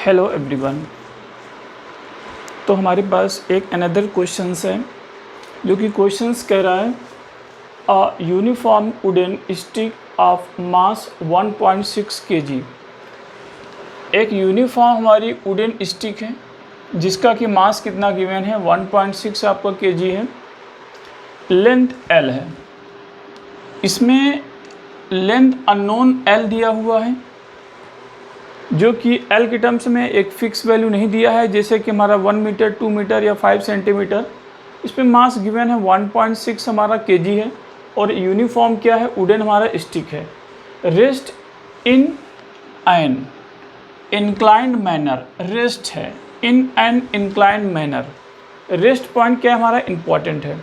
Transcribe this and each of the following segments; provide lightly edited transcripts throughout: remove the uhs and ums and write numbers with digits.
Hello everyone. तो हमारे पास एक अनदर क्वेश्चंस है जो कि क्वेश्चंस कह रहा है a uniform wooden stick of mass 1.6 kg। एक यूनिफॉर्म हमारी वुडन स्टिक है जिसका कि मास कितना गिवन है 1.6 आपका kg है, लेंथ L है। इसमें लेंथ अननोन L दिया हुआ है जो कि L के टर्म्स में एक फिक्स वैल्यू नहीं दिया है, जैसे कि हमारा 1 मीटर 2 मीटर या 5 सेंटीमीटर। इसमें मास गिवन है 1.6 हमारा केजी है और यूनिफॉर्म क्या है, वुडन हमारा स्टिक है। Rest in an inclined manner, rest है in an inclined manner. Rest point क्या है हमारा, इंपॉर्टेंट है।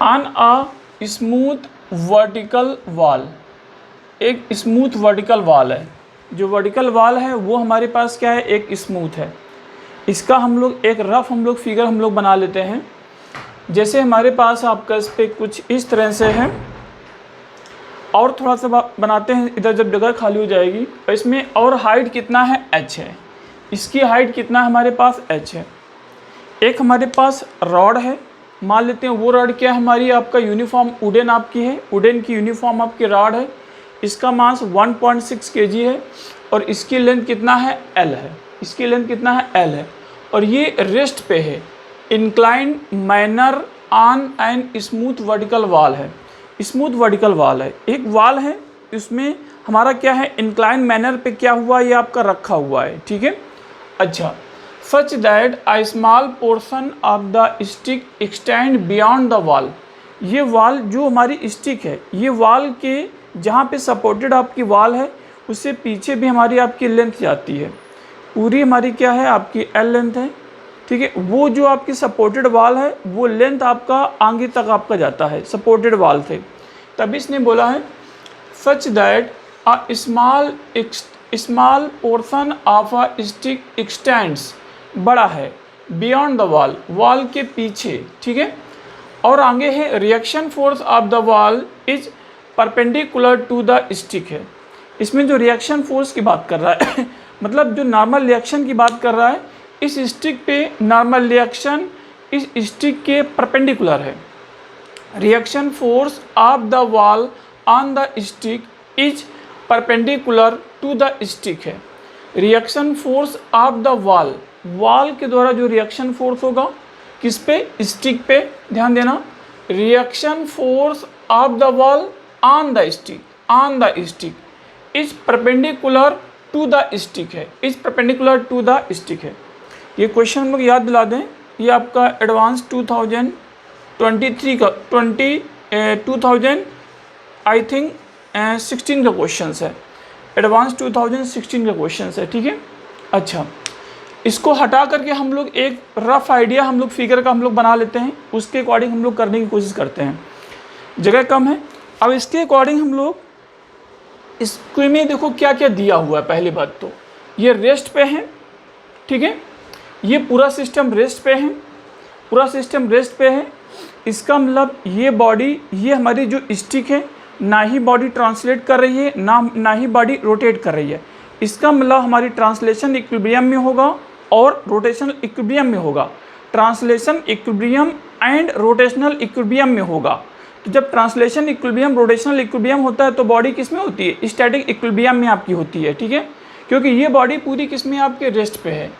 On a smooth vertical wall, एक स्मूथ वर्टिकल वॉल है। जो वर्टिकल वॉल है वो हमारे पास क्या है, एक स्मूथ है। इसका हम लोग एक रफ फिगर हम लोग बना लेते हैं। जैसे हमारे पास आपका इस पर कुछ इस तरह से है और थोड़ा सा बनाते हैं इधर, जब जगह खाली हो जाएगी। और इसमें और हाइट कितना है, h है। इसकी हाइट कितना है हमारे पास, h है। एक हमारे पास रॉड है, मान लेते हैं वो रॉड क्या है हमारी, आपका यूनिफॉर्म वुडन आपकी है, वुडन की यूनिफॉर्म आपकी रॉड है। इसका मास 1.6 kg है और इसकी लेंथ कितना है, L है। इसकी लेंथ कितना है, L है। और ये रेस्ट पे है, inclined manner on an smooth vertical wall है। स्मूथ वर्टिकल वॉल है, एक वॉल है, इसमें हमारा क्या है, इंक्लाइंड मैनर पे क्या हुआ, ये आपका रखा हुआ है, ठीक है। अच्छा, such that a small portion of the stick extend beyond the wall. ये वॉल जो हमारी स्टिक है, ये वॉल के जहाँ पे सपोर्टेड आपकी वॉल है उससे पीछे भी हमारी आपकी लेंथ जाती है। पूरी हमारी क्या है, आपकी L लेंथ है, ठीक है। वो जो आपकी सपोर्टेड वॉल है वो लेंथ आपका आगे तक आपका जाता है, सपोर्टेड वॉल थे। तभी इसने बोला है such that a small portion of a stick x tends, बड़ा है, बियॉन्ड द वॉल, वॉल के पीछे, ठीक है। और आगे है reaction force of the wall is perpendicular to the stick है। इसमें जो रिएक्शन फोर्स की बात कर रहा है मतलब जो नॉर्मल रिएक्शन की बात कर रहा है, इस स्टिक पे नॉर्मल रिएक्शन इस स्टिक के परपेंडिकुलर है। Reaction force of the wall on the stick is perpendicular to the stick है। Reaction force of the wall, wall के द्वारा जो रिएक्शन फोर्स होगा किस पे, स्टिक पे, ध्यान देना। Reaction force of the wall on the stick is perpendicular to the stick है, is perpendicular to the stick है। ये क्वेश्चन हम लोग याद दिला दें, ये आपका एडवांस 2023 का 2000 आई थिंक 16 का क्वेश्चन है, एडवांस 2016 का क्वेश्चन है, ठीक है। अच्छा, इसको हटा करके हम लोग एक रफ आइडिया हम लोग फिगर का हम लोग बना लेते हैं, उसके अकॉर्डिंग हम लोग करने की कोशिश करते हैं। जगह कम है, अब इसके अकॉर्डिंग हम लोग इसके में देखो क्या क्या दिया हुआ है। पहली बात तो ये रेस्ट पे है, ठीक है। ये पूरा सिस्टम रेस्ट पे है, पूरा सिस्टम रेस्ट पे है। इसका मतलब ये बॉडी, ये हमारी जो स्टिक है, ना ही बॉडी ट्रांसलेट कर रही है, ना ही बॉडी रोटेट कर रही है। इसका मतलब हमारी ट्रांसलेशन इक्विलिब्रियम में होगा और रोटेशनल इक्विलिब्रियम में होगा। Translation equilibrium and rotational equilibrium में होगा। तो जब ट्रांसलेशन इक्विलिब्रियम रोटेशनल इक्विलिब्रियम होता है तो बॉडी किस में होती है, स्टैटिक इक्विलिब्रियम में आपकी होती है, ठीक है। क्योंकि ये बॉडी पूरी किस में, आपके रेस्ट पे है।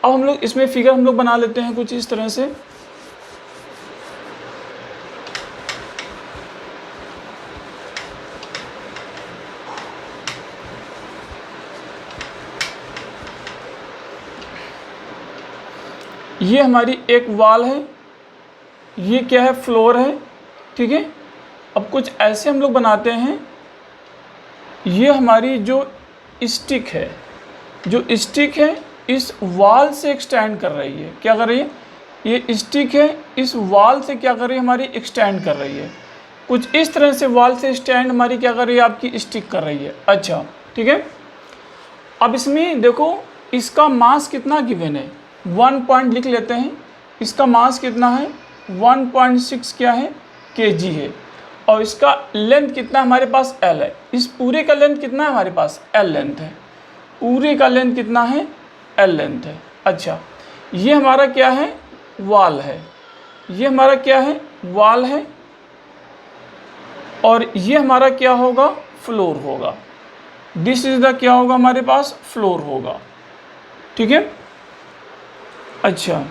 अब हम लोग इसमें फिगर हम लोग बना लेते हैं कुछ इस तरह से। ये हमारी एक वॉल है, ये क्या है, फ्लोर है, ठीक है। अब कुछ ऐसे हम लोग बनाते हैं, ये हमारी जो स्टिक है, जो स्टिक है इस वॉल से एक्सटेंड कर रही है, क्या कर रही है, ये स्टिक है इस वॉल से क्या कर रही है, हमारी एक्सटेंड कर रही है। कुछ इस तरह से वॉल से स्टैंड हमारी क्या कर रही है, आपकी स्टिक कर रही है। अच्छा, ठीक है। अब इसमें देखो इसका मास कितना गिवन है, 1 पॉइंट लिख लेते हैं। इसका मास कितना है, 1.6 क्या है, kg है। और इसका लेंथ कितना हमारे पास, L है। इस पूरे का लेंथ कितना है हमारे पास, L लेंथ है। पूरे का लेंथ कितना है, L लेंथ है। अच्छा, ये हमारा क्या है, वॉल है, ये हमारा क्या है, वॉल है, और ये हमारा क्या होगा, फ्लोर होगा। दिस इज द क्या होगा, हमारे पास फ्लोर होगा। ठीक है। अच्छा,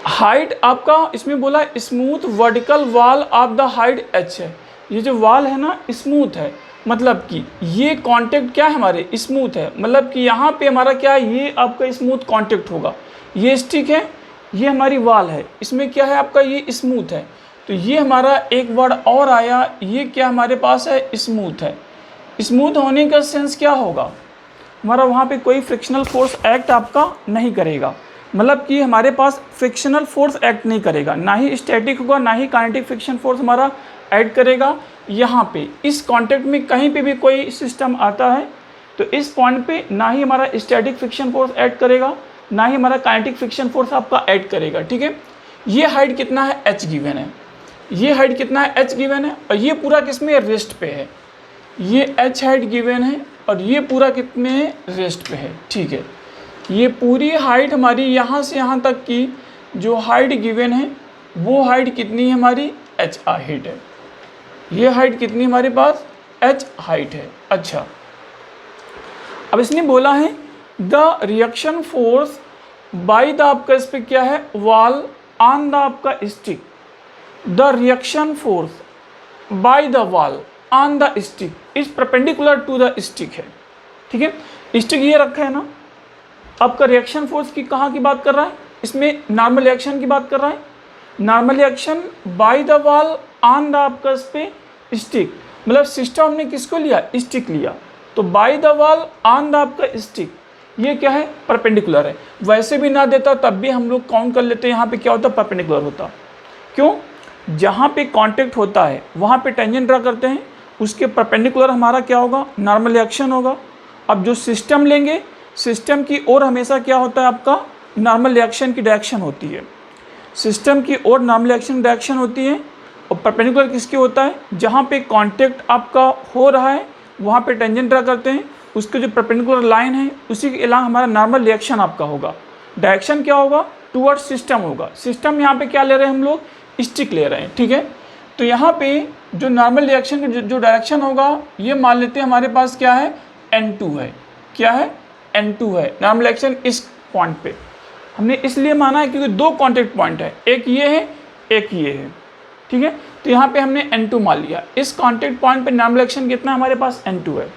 हाइट आपका इसमें बोला smooth vertical wall of the height h है। ये जो वॉल है ना स्मूथ है, मतलब कि ये कांटेक्ट क्या है हमारे, स्मूथ है, मतलब कि यहाँ पे हमारा क्या है, ये आपका स्मूथ कांटेक्ट होगा। ये स्टिक है, ये हमारी वॉल है, इसमें क्या है आपका, ये स्मूथ है। तो ये हमारा एक वर्ड और आया, ये क्या हमारे पास है, स्मूथ है। स्मूथ होने का सेंस क्या होगा हमारा, वहाँ पे कोई फ्रिक्शनल फोर्स एक्ट आपका नहीं करेगा, मतलब कि हमारे पास फ्रिक्शनल फोर्स एक्ट नहीं करेगा, ना ही स्टैटिक होगा ना ही काइनेटिक फ्रिक्शन फोर्स हमारा ऐड करेगा। यहाँ पे इस कॉन्टेक्ट में कहीं पे भी कोई सिस्टम आता है तो इस पॉइंट पे ना ही हमारा स्टैटिक फ्रिक्शन फोर्स ऐड करेगा ना ही हमारा काइनेटिक फ्रिक्शन फोर्स आपका ऐड करेगा। ठीक है। ये हाइट कितना है, h गिवन है, ये हाइट कितना है, h गिवन है, और ये पूरा किसमें, रेस्ट पे है। ये h हाइट गिवन है और ये पूरा कितने है, रेस्ट पे है। ठीक है। ये पूरी हाइट हमारी यहाँ से यहाँ तक की जो हाइट गिवन है वो हाइट कितनी है हमारी, h हाइट है। ये हाइट कितनी हमारे पास, h हाइट है। अच्छा, अब इसने बोला है the reaction force by the आपका इस पे क्या है, वॉल ऑन द आपका stick, the reaction force by the wall on the stick is perpendicular to the stick है। ठीक है। स्टिक ये रखा है ना, आपका रिएक्शन फोर्स की कहाँ की बात कर रहा है, इसमें नॉर्मल रिएक्शन की बात कर रहा है। Normal reaction by the wall on the आपका इस पे स्टिक, मतलब सिस्टम हमने किसको लिया, स्टिक लिया, तो bye the wall on the आपका स्टिक ये क्या है, परपेंडिकुलर है। वैसे भी ना देता तब भी हम लोग काउंट कर लेते हैं, यहाँ पे क्या होता है, परपेंडिकुलर होता। क्यों, जहाँ पे कांटेक्ट होता है वहाँ पे टेंजेंट ड्रा करते हैं, उसके परपेंडिकुलर हमारा क्या होगा, नॉर्मल रिएक्शन होगा। अब जो सिस्टम लेंगे, सिस्टम की ओर हमेशा क्या होता है आपका, नॉर्मल रिएक्शन की डायरेक्शन होती है, सिस्टम की ओर नॉर्मल रिएक्शन डायरेक्शन होती है। और परपेंडिकुलर किसके होता है, जहाँ पे कांटेक्ट आपका हो रहा है वहाँ पे टेंजेंट ड्रा करते हैं, उसके जो परपेंडिकुलर लाइन है उसी के अलावा हमारा नॉर्मल रिएक्शन आपका होगा। डायरेक्शन क्या होगा, टूवर्ड्स सिस्टम होगा। सिस्टम यहाँ पे क्या ले रहे हैं हम लोग, स्टिक ले रहे हैं। ठीक है। तो यहाँ पे जो नॉर्मल रिएक्शन की जो डायरेक्शन होगा ये मान लेते हैं हमारे पास क्या है, N2 है। क्या है, N2 है नॉर्मल रिएक्शन इस पॉइंट पे। हमने इसलिए माना है क्योंकि दो कॉन्टेक्ट पॉइंट है, एक ये है एक ये है। ठीक है। तो यहाँ पे हमने N2 मान लिया, इस कॉन्टेक्ट पॉइंट पे नॉर्मल रिएक्शन कितना हमारे पास, N2 है।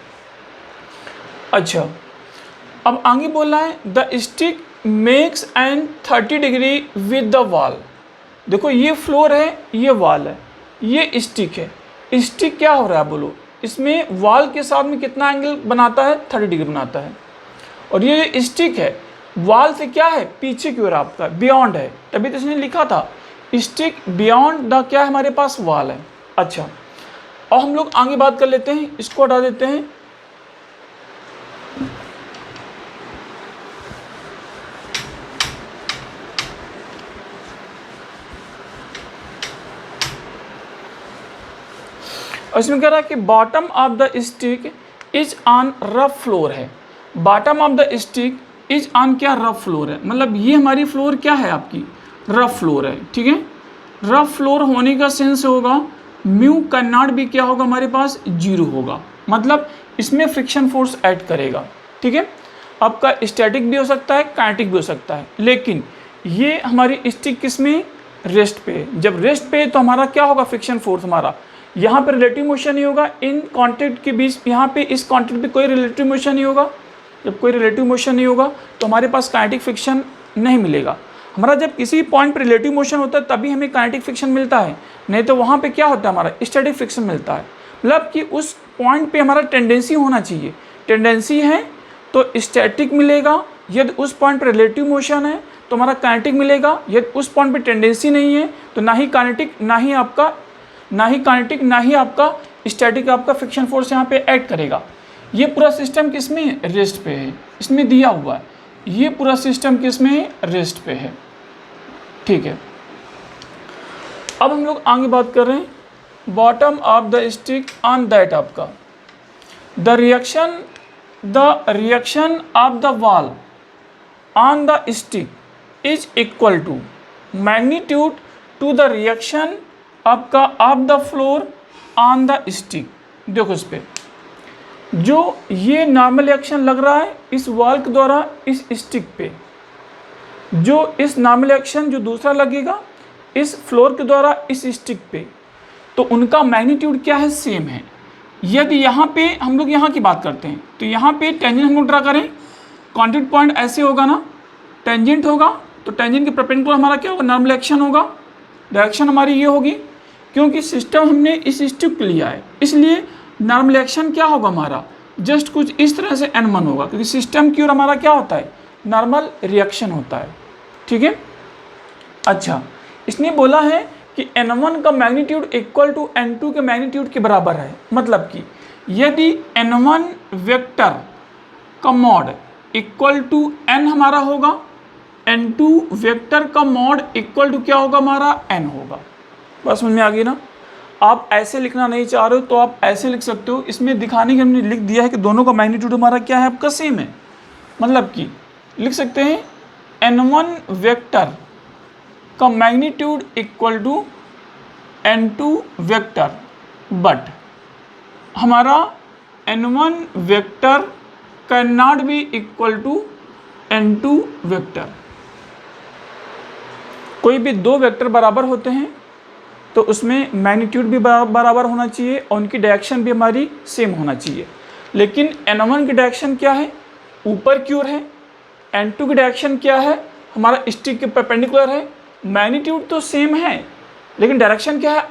अच्छा, अब आगे बोला है the stick makes an 30 degree with the wall. देखो ये फ्लोर है, ये वॉल है, ये स्टिक है। स्टिक क्या हो रहा है बोलो, इसमें वॉल के साथ में कितना एंगल बनाता है, 30 डिग्री बनाता है। और ये जो स्टिक है वॉल से क्या है, पीछे की ओर आपका बियॉन्ड है, तभी तो इसने लिखा था स्टिक बियॉन्ड द क्या है हमारे पास, वॉल है। अच्छा, और हम लोग आगे बात कर लेते हैं, इसको हटा देते हैं। और इसमें कह रहा है कि bottom of the stick is on rough floor है। Bottom of the stick is on क्या, रफ फ्लोर है, मतलब ये हमारी फ्लोर क्या है आपकी, रफ फ्लोर है। ठीक है। रफ फ्लोर होने का सेंस होगा म्यू कैन नॉट भी क्या होगा हमारे पास, 0 होगा, मतलब इसमें फ्रिक्शन फोर्स ऐड करेगा। ठीक है। आपका स्टैटिक भी हो सकता है, काइनेटिक भी हो सकता है, लेकिन ये हमारी स्टिक किसमें, रेस्ट पे। जब रेस्ट पे तो हमारा क्या होगा, फ्रिक्शन फोर्स हमारा यहाँ पर रिलेटिव मोशन नहीं होगा, इन कॉन्टेक्ट के बीच यहाँ पे इस कॉन्टेक्ट पे कोई रिलेटिव मोशन नहीं होगा। जब कोई रिलेटिव मोशन नहीं होगा तो हमारे पास काइनेटिक फ्रिक्शन नहीं मिलेगा। हमारा जब किसी पॉइंट पर रिलेटिव मोशन होता है तभी हमें काइनेटिक फ्रिक्शन मिलता है, नहीं तो वहाँ पे क्या होता है, हमारा स्टैटिक फ्रिक्शन मिलता है। मतलब कि उस पॉइंट पे हमारा टेंडेंसी होना चाहिए, टेंडेंसी है तो स्टैटिक मिलेगा, यदि उस पॉइंट पर रिलेटिव मोशन है तो हमारा काइनेटिक मिलेगा, यदि उस पॉइंट पर टेंडेंसी नहीं है तो ना ही काइनेटिक ना ही आपका स्टैटिक आपका फ्रिक्शन फोर्स यहाँ पे ऐड करेगा। ये पूरा सिस्टम किसमें है, रेस्ट पे है, इसमें दिया हुआ है। ये पूरा सिस्टम किसमें है, रेस्ट पे है। ठीक है। अब हम लोग आगे बात कर रहे हैं bottom of the stick on that आपका the reaction the reaction of the wall on the stick is equal to magnitude to the reaction आपका of the floor on the stick. देखो इस पे जो ये नॉर्मल रिएक्शन लग रहा है इस वॉल के द्वारा इस स्टिक पे, जो इस नॉर्मल रिएक्शन जो दूसरा लगेगा इस फ्लोर के द्वारा इस स्टिक पे, तो उनका मैग्नीट्यूड क्या है, सेम है। यदि यहाँ पे हम लोग यहाँ की बात करते हैं तो यहाँ पे टेंजेंट हम लोग ड्रा करें, कॉन्टैक्ट पॉइंट ऐसे होगा ना, टेंजेंट होगा तो टेंजेंट के परपेंडिकुलर हमारा क्या होगा, नॉर्मल एक्शन होगा। डायरेक्शन हमारी ये होगी, क्योंकि सिस्टम हमने इस स्टिक लिया है इसलिए नॉर्मल एक्शन क्या होगा हमारा, जस्ट कुछ इस तरह से n1 होगा, क्योंकि सिस्टम की ओर हमारा क्या होता है, नॉर्मल रिएक्शन होता है। ठीक है। अच्छा, इसने बोला है कि n1 का मैग्नीट्यूड इक्वल टू n2 के मैग्नीट्यूड के बराबर है। मतलब कि यदि n1 वेक्टर का मॉड इक्वल टू n हमारा होगा, n2 वेक्टर का मॉड इक्वल टू क्या होगा हमारा, n होगा। बस समझ में आ गई ना। आप ऐसे लिखना नहीं चाह रहे हो तो आप ऐसे लिख सकते हो। इसमें दिखाने के हमने लिख दिया है कि दोनों का मैग्नीट्यूड हमारा क्या है, आपका सेम है। मतलब कि लिख सकते हैं n1 वेक्टर का magnitude equal to n2 vector, but हमारा n1 vector can not be equal to n2 vector. कोई भी दो वेक्टर बराबर होते हैं तो उसमें मैग्नीट्यूड भी बराबर होना चाहिए और उनकी डायरेक्शन भी हमारी सेम होना चाहिए। लेकिन n1 की डायरेक्शन क्या है, ऊपर की ओर है, n2 की डायरेक्शन क्या है, हमारा स्टिक के परपेंडिकुलर है। मैग्नीट्यूड तो सेम है लेकिन डायरेक्शन क्या है,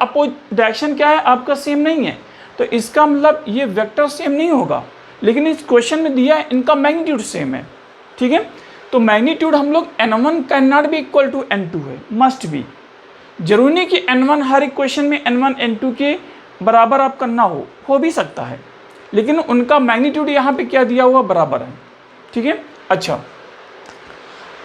डायरेक्शन क्या है आपका, सेम नहीं है। तो इसका मतलब ये वेक्टर सेम नहीं होगा, लेकिन इस क्वेश्चन में दिया है इनका मैग्नीट्यूड सेम है। ठीक है। तो मैग्नीट्यूड हम लोग n1 can not be equal to n2 है, मस्ट बी। जरूरी नहीं कि n1 हर एक क्वेश्चन में n1 n2 के बराबर आपका ना हो भी सकता है, लेकिन उनका मैग्नीट्यूड यहाँ पे क्या दिया हुआ, बराबर है। ठीक है। अच्छा,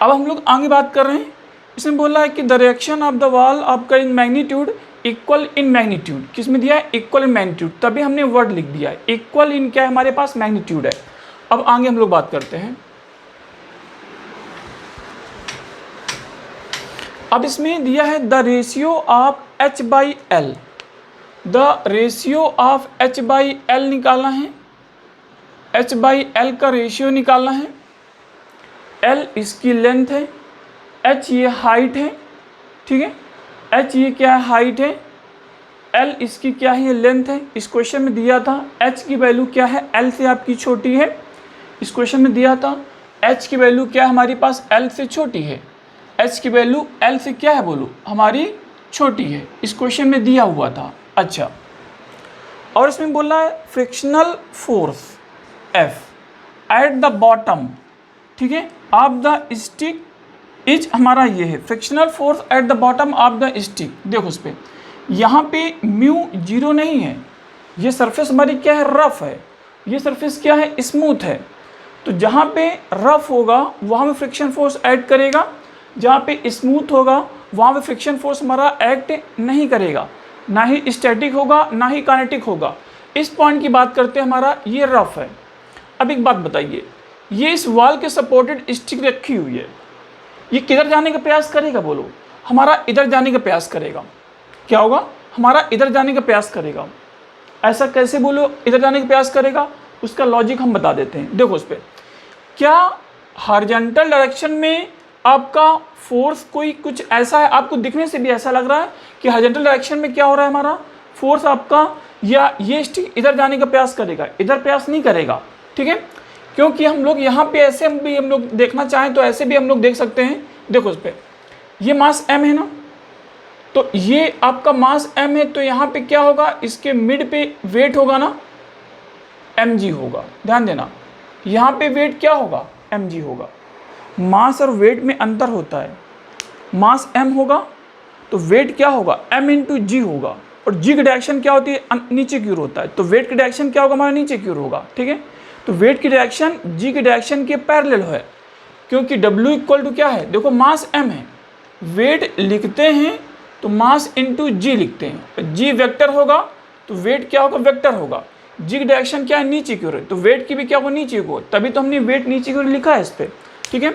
अब हम लोग आगे बात कर रहे हैं। इसमें बोला है कि the reaction of the wall आपका in magnitude equal in magnitude, किस में दिया है, इक्वल इन मैग्नीट्यूड, तभी हमने वर्ड लिख दिया है इक्वल इन क्या है हमारे पास, मैग्नीट्यूड है। अब आगे हम लोग बात करते हैं। अब इसमें दिया है the ratio of h by L, the ratio of h by L निकालना है, h बाई एल का रेशियो निकालना है। l इसकी लेंथ है, h ये हाइट है। ठीक है। h ये क्या है, हाइट है, l इसकी क्या है, ये लेंथ है। इस क्वेश्चन में दिया था h की वैल्यू क्या है, l से आपकी छोटी है। इस क्वेश्चन में दिया था h की वैल्यू क्या है हमारे पास, l से छोटी है। h की वैल्यू l से क्या है बोलो, हमारी छोटी है। इस क्वेश्चन में दिया हुआ था। अच्छा, और इसमें बोला है frictional force F at the bottom, ठीक है, ऑफ द स्टिक इज हमारा ये है frictional force at the bottom of the stick. देखो उस पर यहाँ पे म्यू 0 नहीं है, ये सरफेस हमारी क्या है, रफ है। ये सरफेस क्या है, स्मूथ है। तो जहाँ पे रफ होगा वहाँ पे फ्रिक्शन फोर्स ऐड करेगा, जहाँ पे स्मूथ होगा वहाँ पे फ्रिक्शन फोर्स हमारा एक्ट नहीं करेगा, ना ही स्टैटिक होगा ना ही काइनेटिक होगा। इस पॉइंट की बात करते हैं, हमारा ये रफ है। अब एक बात बताइए, ये इस वॉल के सपोर्टेड स्टिक रखी हुई है, ये किधर जाने का प्रयास करेगा बोलो, हमारा इधर जाने का प्रयास करेगा। क्या होगा, हमारा इधर जाने का प्रयास करेगा। ऐसा कैसे बोलो इधर जाने का प्रयास करेगा, उसका लॉजिक हम बता देते हैं। देखो उस पर क्या हॉरिजॉन्टल डायरेक्शन में आपका फोर्स कोई कुछ ऐसा है, आपको दिखने से भी ऐसा लग रहा है कि हॉरिजॉन्टल डायरेक्शन में क्या हो रहा है, हमारा फोर्स आपका या ये स्टिक इधर जाने का प्रयास करेगा, इधर प्रयास नहीं करेगा। ठीक है, क्योंकि हम लोग यहाँ पे ऐसे भी हम लोग देखना चाहें तो ऐसे भी हम लोग देख सकते हैं। देखो उस पर ये मास m है ना, तो ये आपका मास m है, तो यहाँ पे क्या होगा, इसके मिड पे वेट होगा ना, mg होगा। ध्यान देना, यहाँ पे वेट क्या होगा, mg होगा। मास और वेट में अंतर होता है, मास m होगा तो वेट क्या होगा, m इंटू जी होगा, और g की डायरेक्शन क्या होती है, नीचे की ओर होता है, तो वेट की डायरेक्शन क्या होगा, हमारा नीचे की ओर होगा। ठीक है, तो वेट की डायरेक्शन g की डायरेक्शन के पैरेलल है, क्योंकि w इक्वल टू क्या है, देखो मास m है, वेट लिखते हैं तो मास इंटू जी लिखते हैं, g वेक्टर होगा तो वेट क्या होगा, वेक्टर होगा। जी की डायरेक्शन क्या है, नीचे की ओर है, तो वेट की भी क्या होगा, नीचे की ओर, तभी तो हमने वेट नीचे की ओर लिखा है इस पर। ठीक है,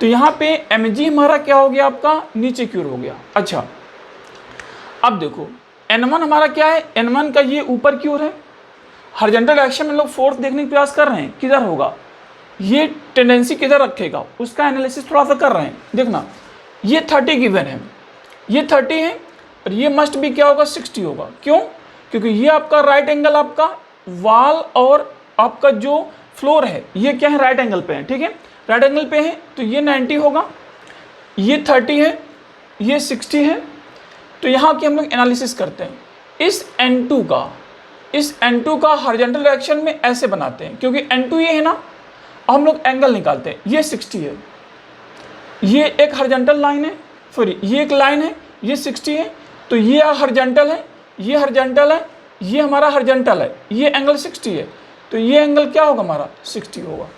तो यहाँ पे mg हमारा क्या हो गया, आपका नीचे की ओर हो गया। अच्छा, अब देखो n1 हमारा क्या है, n1 का ये ऊपर की ओर है, हॉरिजॉन्टल डायरेक्शन में लोग फोर्स देखने का प्रयास कर रहे हैं, किधर होगा, ये टेंडेंसी किधर रखेगा, उसका एनालिसिस थोड़ा सा कर रहे हैं। देखना, ये 30 गिवन है, ये 30 है, और ये मस्ट भी क्या होगा, 60 होगा। क्यों, क्योंकि ये आपका राइट एंगल, आपका वाल और आपका जो फ्लोर है ये क्या है, राइट एंगल पे है। ठीक है, राइट एंगल पे है, तो ये 90 होगा, ये 30 है, ये 60 है। तो यहाँ की हम लोग एनालिसिस करते हैं, इस N2 का हॉरिजॉन्टल डायरेक्शन में ऐसे बनाते हैं, क्योंकि N2 ये है ना, हम लोग एंगल निकालते हैं, ये 60 है, ये एक हॉरिजॉन्टल लाइन है, सॉरी ये एक लाइन है, ये 60 है, तो ये हॉरिजॉन्टल है, ये हॉरिजॉन्टल है, ये हमारा हॉरिजॉन्टल है, ये एंगल 60 है, तो ये एंगल क्या होगा हमारा, 60 होगा,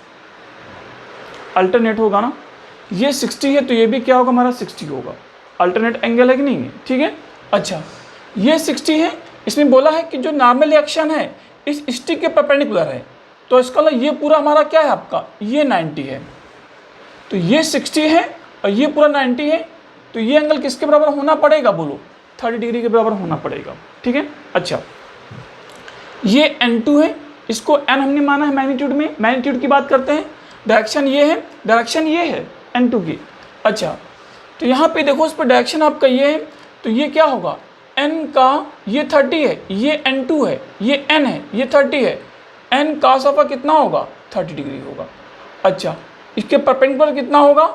अल्टरनेट होगा ना, ये 60 है तो ये भी क्या होगा हमारा 60 होगा, अल्टरनेट एंगल है कि नहीं है। ठीक है, अच्छा ये 60 है, इसमें बोला है कि जो नॉर्मल एक्शन है इस स्टिक के परपेंडिकुलर है, तो इसका मतलब ये पूरा हमारा क्या है, आपका ये 90 है, तो ये 60 है और ये पूरा 90 है, तो ये एंगल किसके बराबर होना पड़ेगा, बोलो 30 डिग्री के बराबर होना पड़ेगा। ठीक है, अच्छा ये N2 है, इसको N हमने माना है मैग्नीट्यूड में, मैग्नीट्यूड की बात करते हैं, डायरेक्शन ये है, डायरेक्शन ये है N2 की। अच्छा, तो यहाँ पे देखो इस पर डायरेक्शन आपका ये है, तो ये क्या होगा, N का ये 30 है, ये N2 है, ये N है, ये 30 है, N cos ऑफ कितना होगा, 30 डिग्री होगा। अच्छा, इसके परपेंडिकुलर कितना होगा,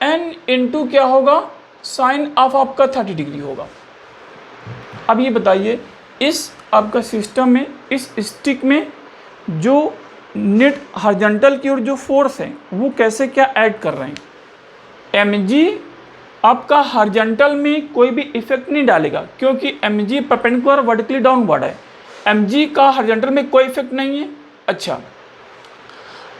N इंटू क्या होगा, साइन ऑफ आपका 30 डिग्री होगा। अब ये बताइए, इस आपका सिस्टम में, इस स्टिक में जो नेट हॉरिजॉन्टल की ओर जो फोर्स है वो कैसे क्या ऐड कर रहे हैं, mg आपका हॉरिजॉन्टल में कोई भी इफेक्ट नहीं डालेगा, क्योंकि mg परपेंडिकुलर वर्टिकली डाउनवर्ड है, mg का हॉरिजॉन्टल में कोई इफेक्ट नहीं है। अच्छा,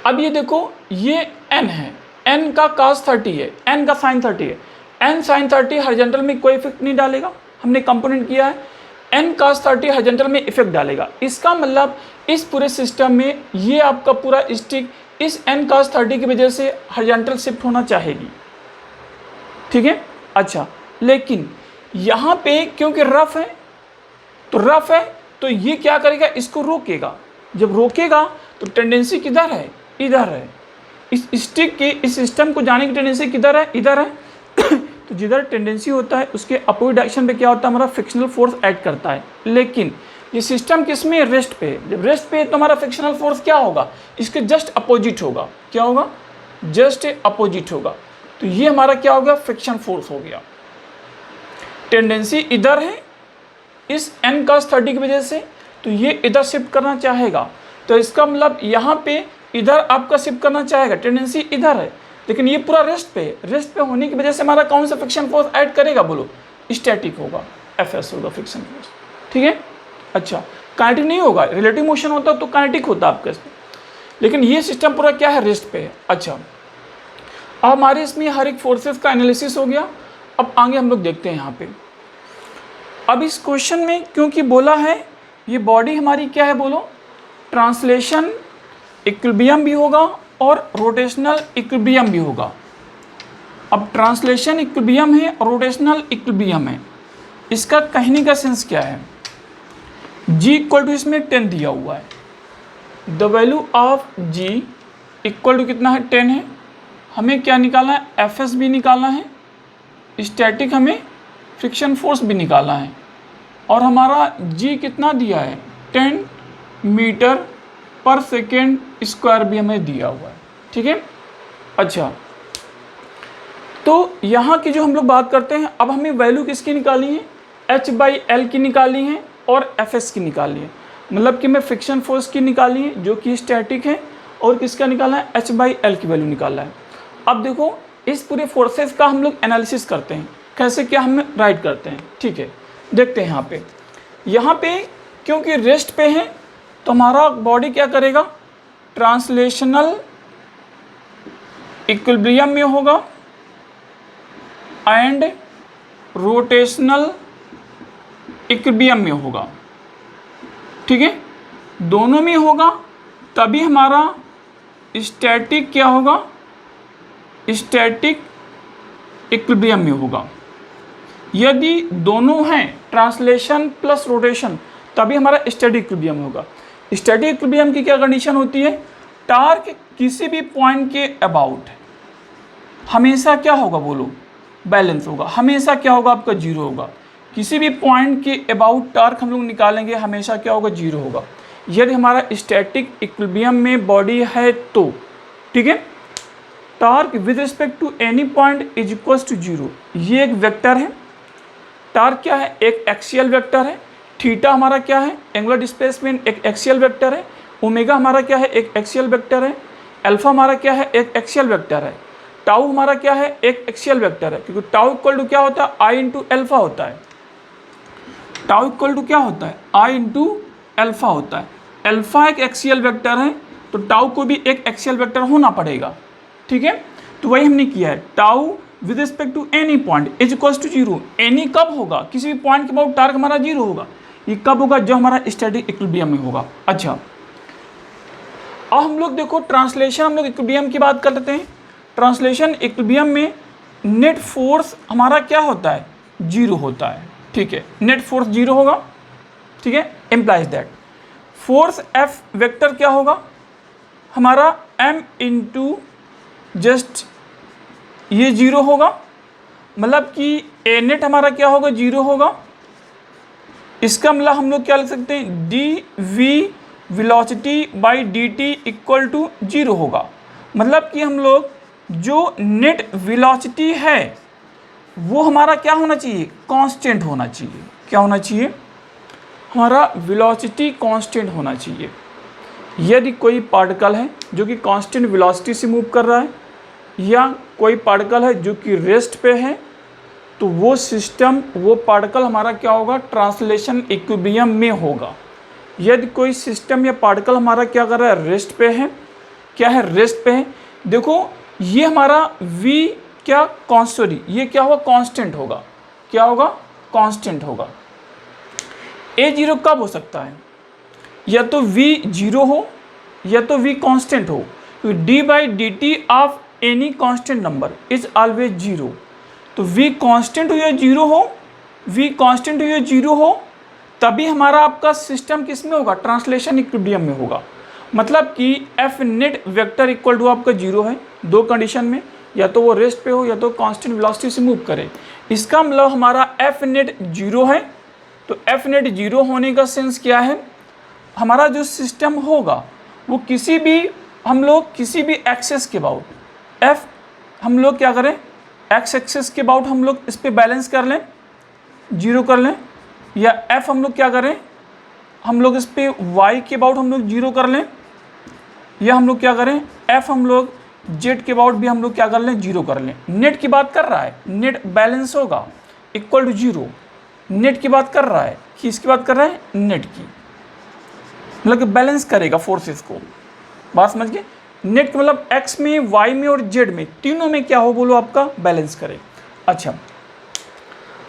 अब ये देखो ये n है, n का cos 30 है, n का sin 30 है, n sin 30 हॉरिजॉन्टल में कोई इफेक्ट नहीं डालेगा, हमने कंपोनेंट किया है, n cos 30 हॉरिजॉन्टल में इफेक्ट डालेगा। इसका मतलब इस पूरे सिस्टम में ये आपका पूरा स्टिक इस n cos 30 की वजह से हॉरिजॉन्टल शिफ्ट होना चाहेगी। ठीक है, अच्छा लेकिन यहाँ पे क्योंकि रफ है, तो ये क्या करेगा, इसको रोकेगा, जब रोकेगा तो टेंडेंसी किधर है, इधर है, इस स्टिक के इस सिस्टम को जाने की टेंडेंसी किधर है, इधर है तो जिधर टेंडेंसी होता है उसके अपोजिट डायरेक्शन पे क्या होता है, हमारा फ्रिक्शनल फोर्स ऐड करता है। लेकिन ये सिस्टम किस में, रेस्ट पे है, जब रेस्ट पे है तो हमारा फ्रिक्शनल फोर्स क्या होगा, इसके जस्ट अपोजिट होगा, क्या होगा, जस्ट अपोजिट होगा, तो ये हमारा क्या हो गया, फ्रिक्शन फोर्स हो गया। टेंडेंसी इधर है इस n cos 30 की वजह से, तो ये इधर शिफ्ट करना चाहेगा, तो इसका मतलब यहाँ पे इधर आपका शिफ्ट करना चाहेगा, टेंडेंसी इधर है, लेकिन ये पूरा रेस्ट पे होने की वजह से हमारा कौन सा फ्रिक्शन फोर्स ऐड करेगा, बोलो स्टैटिक होगा, Fs होगा फ्रिक्शन फोर्स। ठीक है, अच्छा काइनेटिक नहीं होगा, रिलेटिव मोशन होता तो काइनेटिक होता आपका इसमें, लेकिन ये सिस्टम पूरा क्या है, रेस्ट पे है। अच्छा, अब हमारे इसमें हर एक फोर्सेस का एनालिसिस हो गया। अब आगे हम लोग देखते हैं यहाँ पे, अब इस क्वेश्चन में क्योंकि बोला है ये बॉडी हमारी क्या है, बोलो ट्रांसलेशन इक्विलिब्रियम भी होगा और रोटेशनल इक्विलिब्रियम भी होगा। अब ट्रांसलेशन इक्विलिब्रियम है और रोटेशनल इक्विलिब्रियम है, इसका कहने का सेंस क्या है, g इक्वल टू इसमें 10 दिया हुआ है, the value of g equal to कितना है, 10 है, हमें क्या निकालना है, Fs भी निकालना है, स्टैटिक हमें फ्रिक्शन फोर्स भी निकालना है, और हमारा g कितना दिया है, 10 मीटर पर सेकेंड स्क्वायर भी हमें दिया हुआ है। ठीक है, अच्छा तो यहाँ की जो हम लोग बात करते हैं, अब हमें वैल्यू किसकी निकाली है, h/L की निकाली है और Fs की निकाली है, मतलब कि मैं फ्रिक्शन फोर्स की निकाली है जो कि स्टैटिक है, और किसका निकाला है, h/L की वैल्यू निकाला है। अब देखो इस पूरे फोर्सेस का हम लोग एनालिसिस करते हैं, कैसे क्या हम राइट करते हैं। ठीक है, देखते हैं यहाँ पे क्योंकि रेस्ट पे है तो हमारा बॉडी क्या करेगा, ट्रांसलेशनल इक्विलिब्रियम में होगा एंड रोटेशनल इक्विलिब्रियम में होगा। ठीक है, दोनों में होगा तभी हमारा स्टैटिक क्या होगा, स्टैटिक इक्विलिब्रियम में होगा। यदि दोनों हैं ट्रांसलेशन प्लस रोटेशन तभी हमारा स्टैटिक इक्विलिब्रियम होगा। स्टैटिक इक्विलिब्रियम की क्या कंडीशन होती है, टार्क किसी भी पॉइंट के अबाउट हमेशा क्या होगा बोलो, बैलेंस होगा। हमेशा क्या होगा आपका जीरो होगा। किसी भी पॉइंट के अबाउट टार्क हम लोग निकालेंगे हमेशा क्या होगा, जीरो होगा। यदि हमारा स्टैटिक इक्विलिब्रियम में बॉडी है तो ठीक है, torque with respect to any point is equals to zero. ये एक वेक्टर है, टार्क क्या है, एक एक्सियल वेक्टर है। थीटा हमारा क्या है, एंगुलर डिस्प्लेसमेंट एक एक्सियल वेक्टर है। ओमेगा हमारा क्या है, एक एक्सियल वेक्टर है। अल्फा हमारा क्या है, एक एक्सियल वेक्टर है। टाउ हमारा क्या है, एक एक्सियल वेक्टर है, क्योंकि टाउ इक्वल टू क्या होता है, आई इंटू एल्फा होता है। टाउ इक्वल टू क्या होता है, आई इंटू एल्फा होता है। एल्फा एक एक्सियल वेक्टर है तो टाउ को भी एक एक्सियल वेक्टर होना पड़ेगा, ठीक है। तो वही हमने किया है, tau with respect to any point is equals to zero. Any कब होगा, किसी भी पॉइंट के अबाउट टार्क हमारा जीरो होगा। ये कब होगा, जब हमारा स्टैटिक इक्विलिब्रियम में होगा। अच्छा, अब हम लोग देखो ट्रांसलेशन, हम लोग इक्विलिब्रियम की बात कर लेते हैं। ट्रांसलेशन इक्विलिब्रियम में नेट फोर्स हमारा क्या होता है, जीरो होता है, ठीक है। नेट फोर्स जीरो होगा, ठीक है। Implies that force F vector क्या होगा हमारा, एम इंटू जस्ट ये जीरो होगा, मतलब कि ए नेट हमारा क्या होगा, जीरो होगा। इसका मतलब हम लोग क्या लिख सकते हैं, d v velocity by d t equal to zero होगा। मतलब कि हम लोग जो नेट वेलोसिटी है वो हमारा क्या होना चाहिए, कांस्टेंट होना चाहिए। क्या होना चाहिए, हमारा वेलोसिटी कांस्टेंट होना चाहिए। यदि कोई पार्टिकल है जो कि कांस्टेंट वेलोसिटी से मूव कर रहा है, या कोई पार्टिकल है जो कि रेस्ट पे है, तो वो सिस्टम, वो पार्टिकल हमारा क्या होगा, ट्रांसलेशन इक्विलिब्रियम में होगा। यदि कोई सिस्टम या पार्टिकल हमारा क्या कर रहा है, रेस्ट पे है, क्या है, रेस्ट पे है। देखो ये हमारा v क्या कॉन्स्टेंट, ये क्या होगा, कांस्टेंट होगा। क्या होगा, कांस्टेंट होगा। ए जीरो कब हो सकता है, या तो v जीरो हो या तो v कांस्टेंट हो। तो d by d T of any constant number is always zero. तो v कांस्टेंट हो या जीरो हो, v कांस्टेंट हो या जीरो हो, तभी हमारा आपका सिस्टम किस में होगा, ट्रांसलेशन इक्विलिब्रियम में होगा। मतलब कि F net vector equal to आपका जीरो है दो कंडीशन में, या तो वो रेस्ट पे हो या तो कांस्टेंट वेलोसिटी से मूव करे। इसका मतलब हमारा एफ नेट जीरो है। तो एफ नेट जीरो होने का सेंस क्या है, हमारा जो सिस्टम होगा वो किसी भी, हम लोग किसी भी एक्सेस के अबाउट एफ हम लोग क्या करें, एक्स एक्सेस के अबाउट हम लोग इस पर बैलेंस कर लें, जीरो कर लें, या एफ हम लोग क्या करें, हम लोग इस पर वाई के अबाउट हम लोग जीरो कर लें, या हम लोग क्या करें, एफ हम लोग जेड के अबाउट भी हम लोग क्या कर लें, जीरो कर लें। नेट की बात कर रहा है, नेट बैलेंस होगा इक्वल टू जीरो। नेट की बात कर रहा है, किसकी बात कर रहा है, नेट की, मतलब कि बैलेंस करेगा फोर्सेस को। बात समझ गए, नेट का मतलब एक्स में, वाई में और जेड में, तीनों में क्या हो बोलो आपका, बैलेंस करे। अच्छा,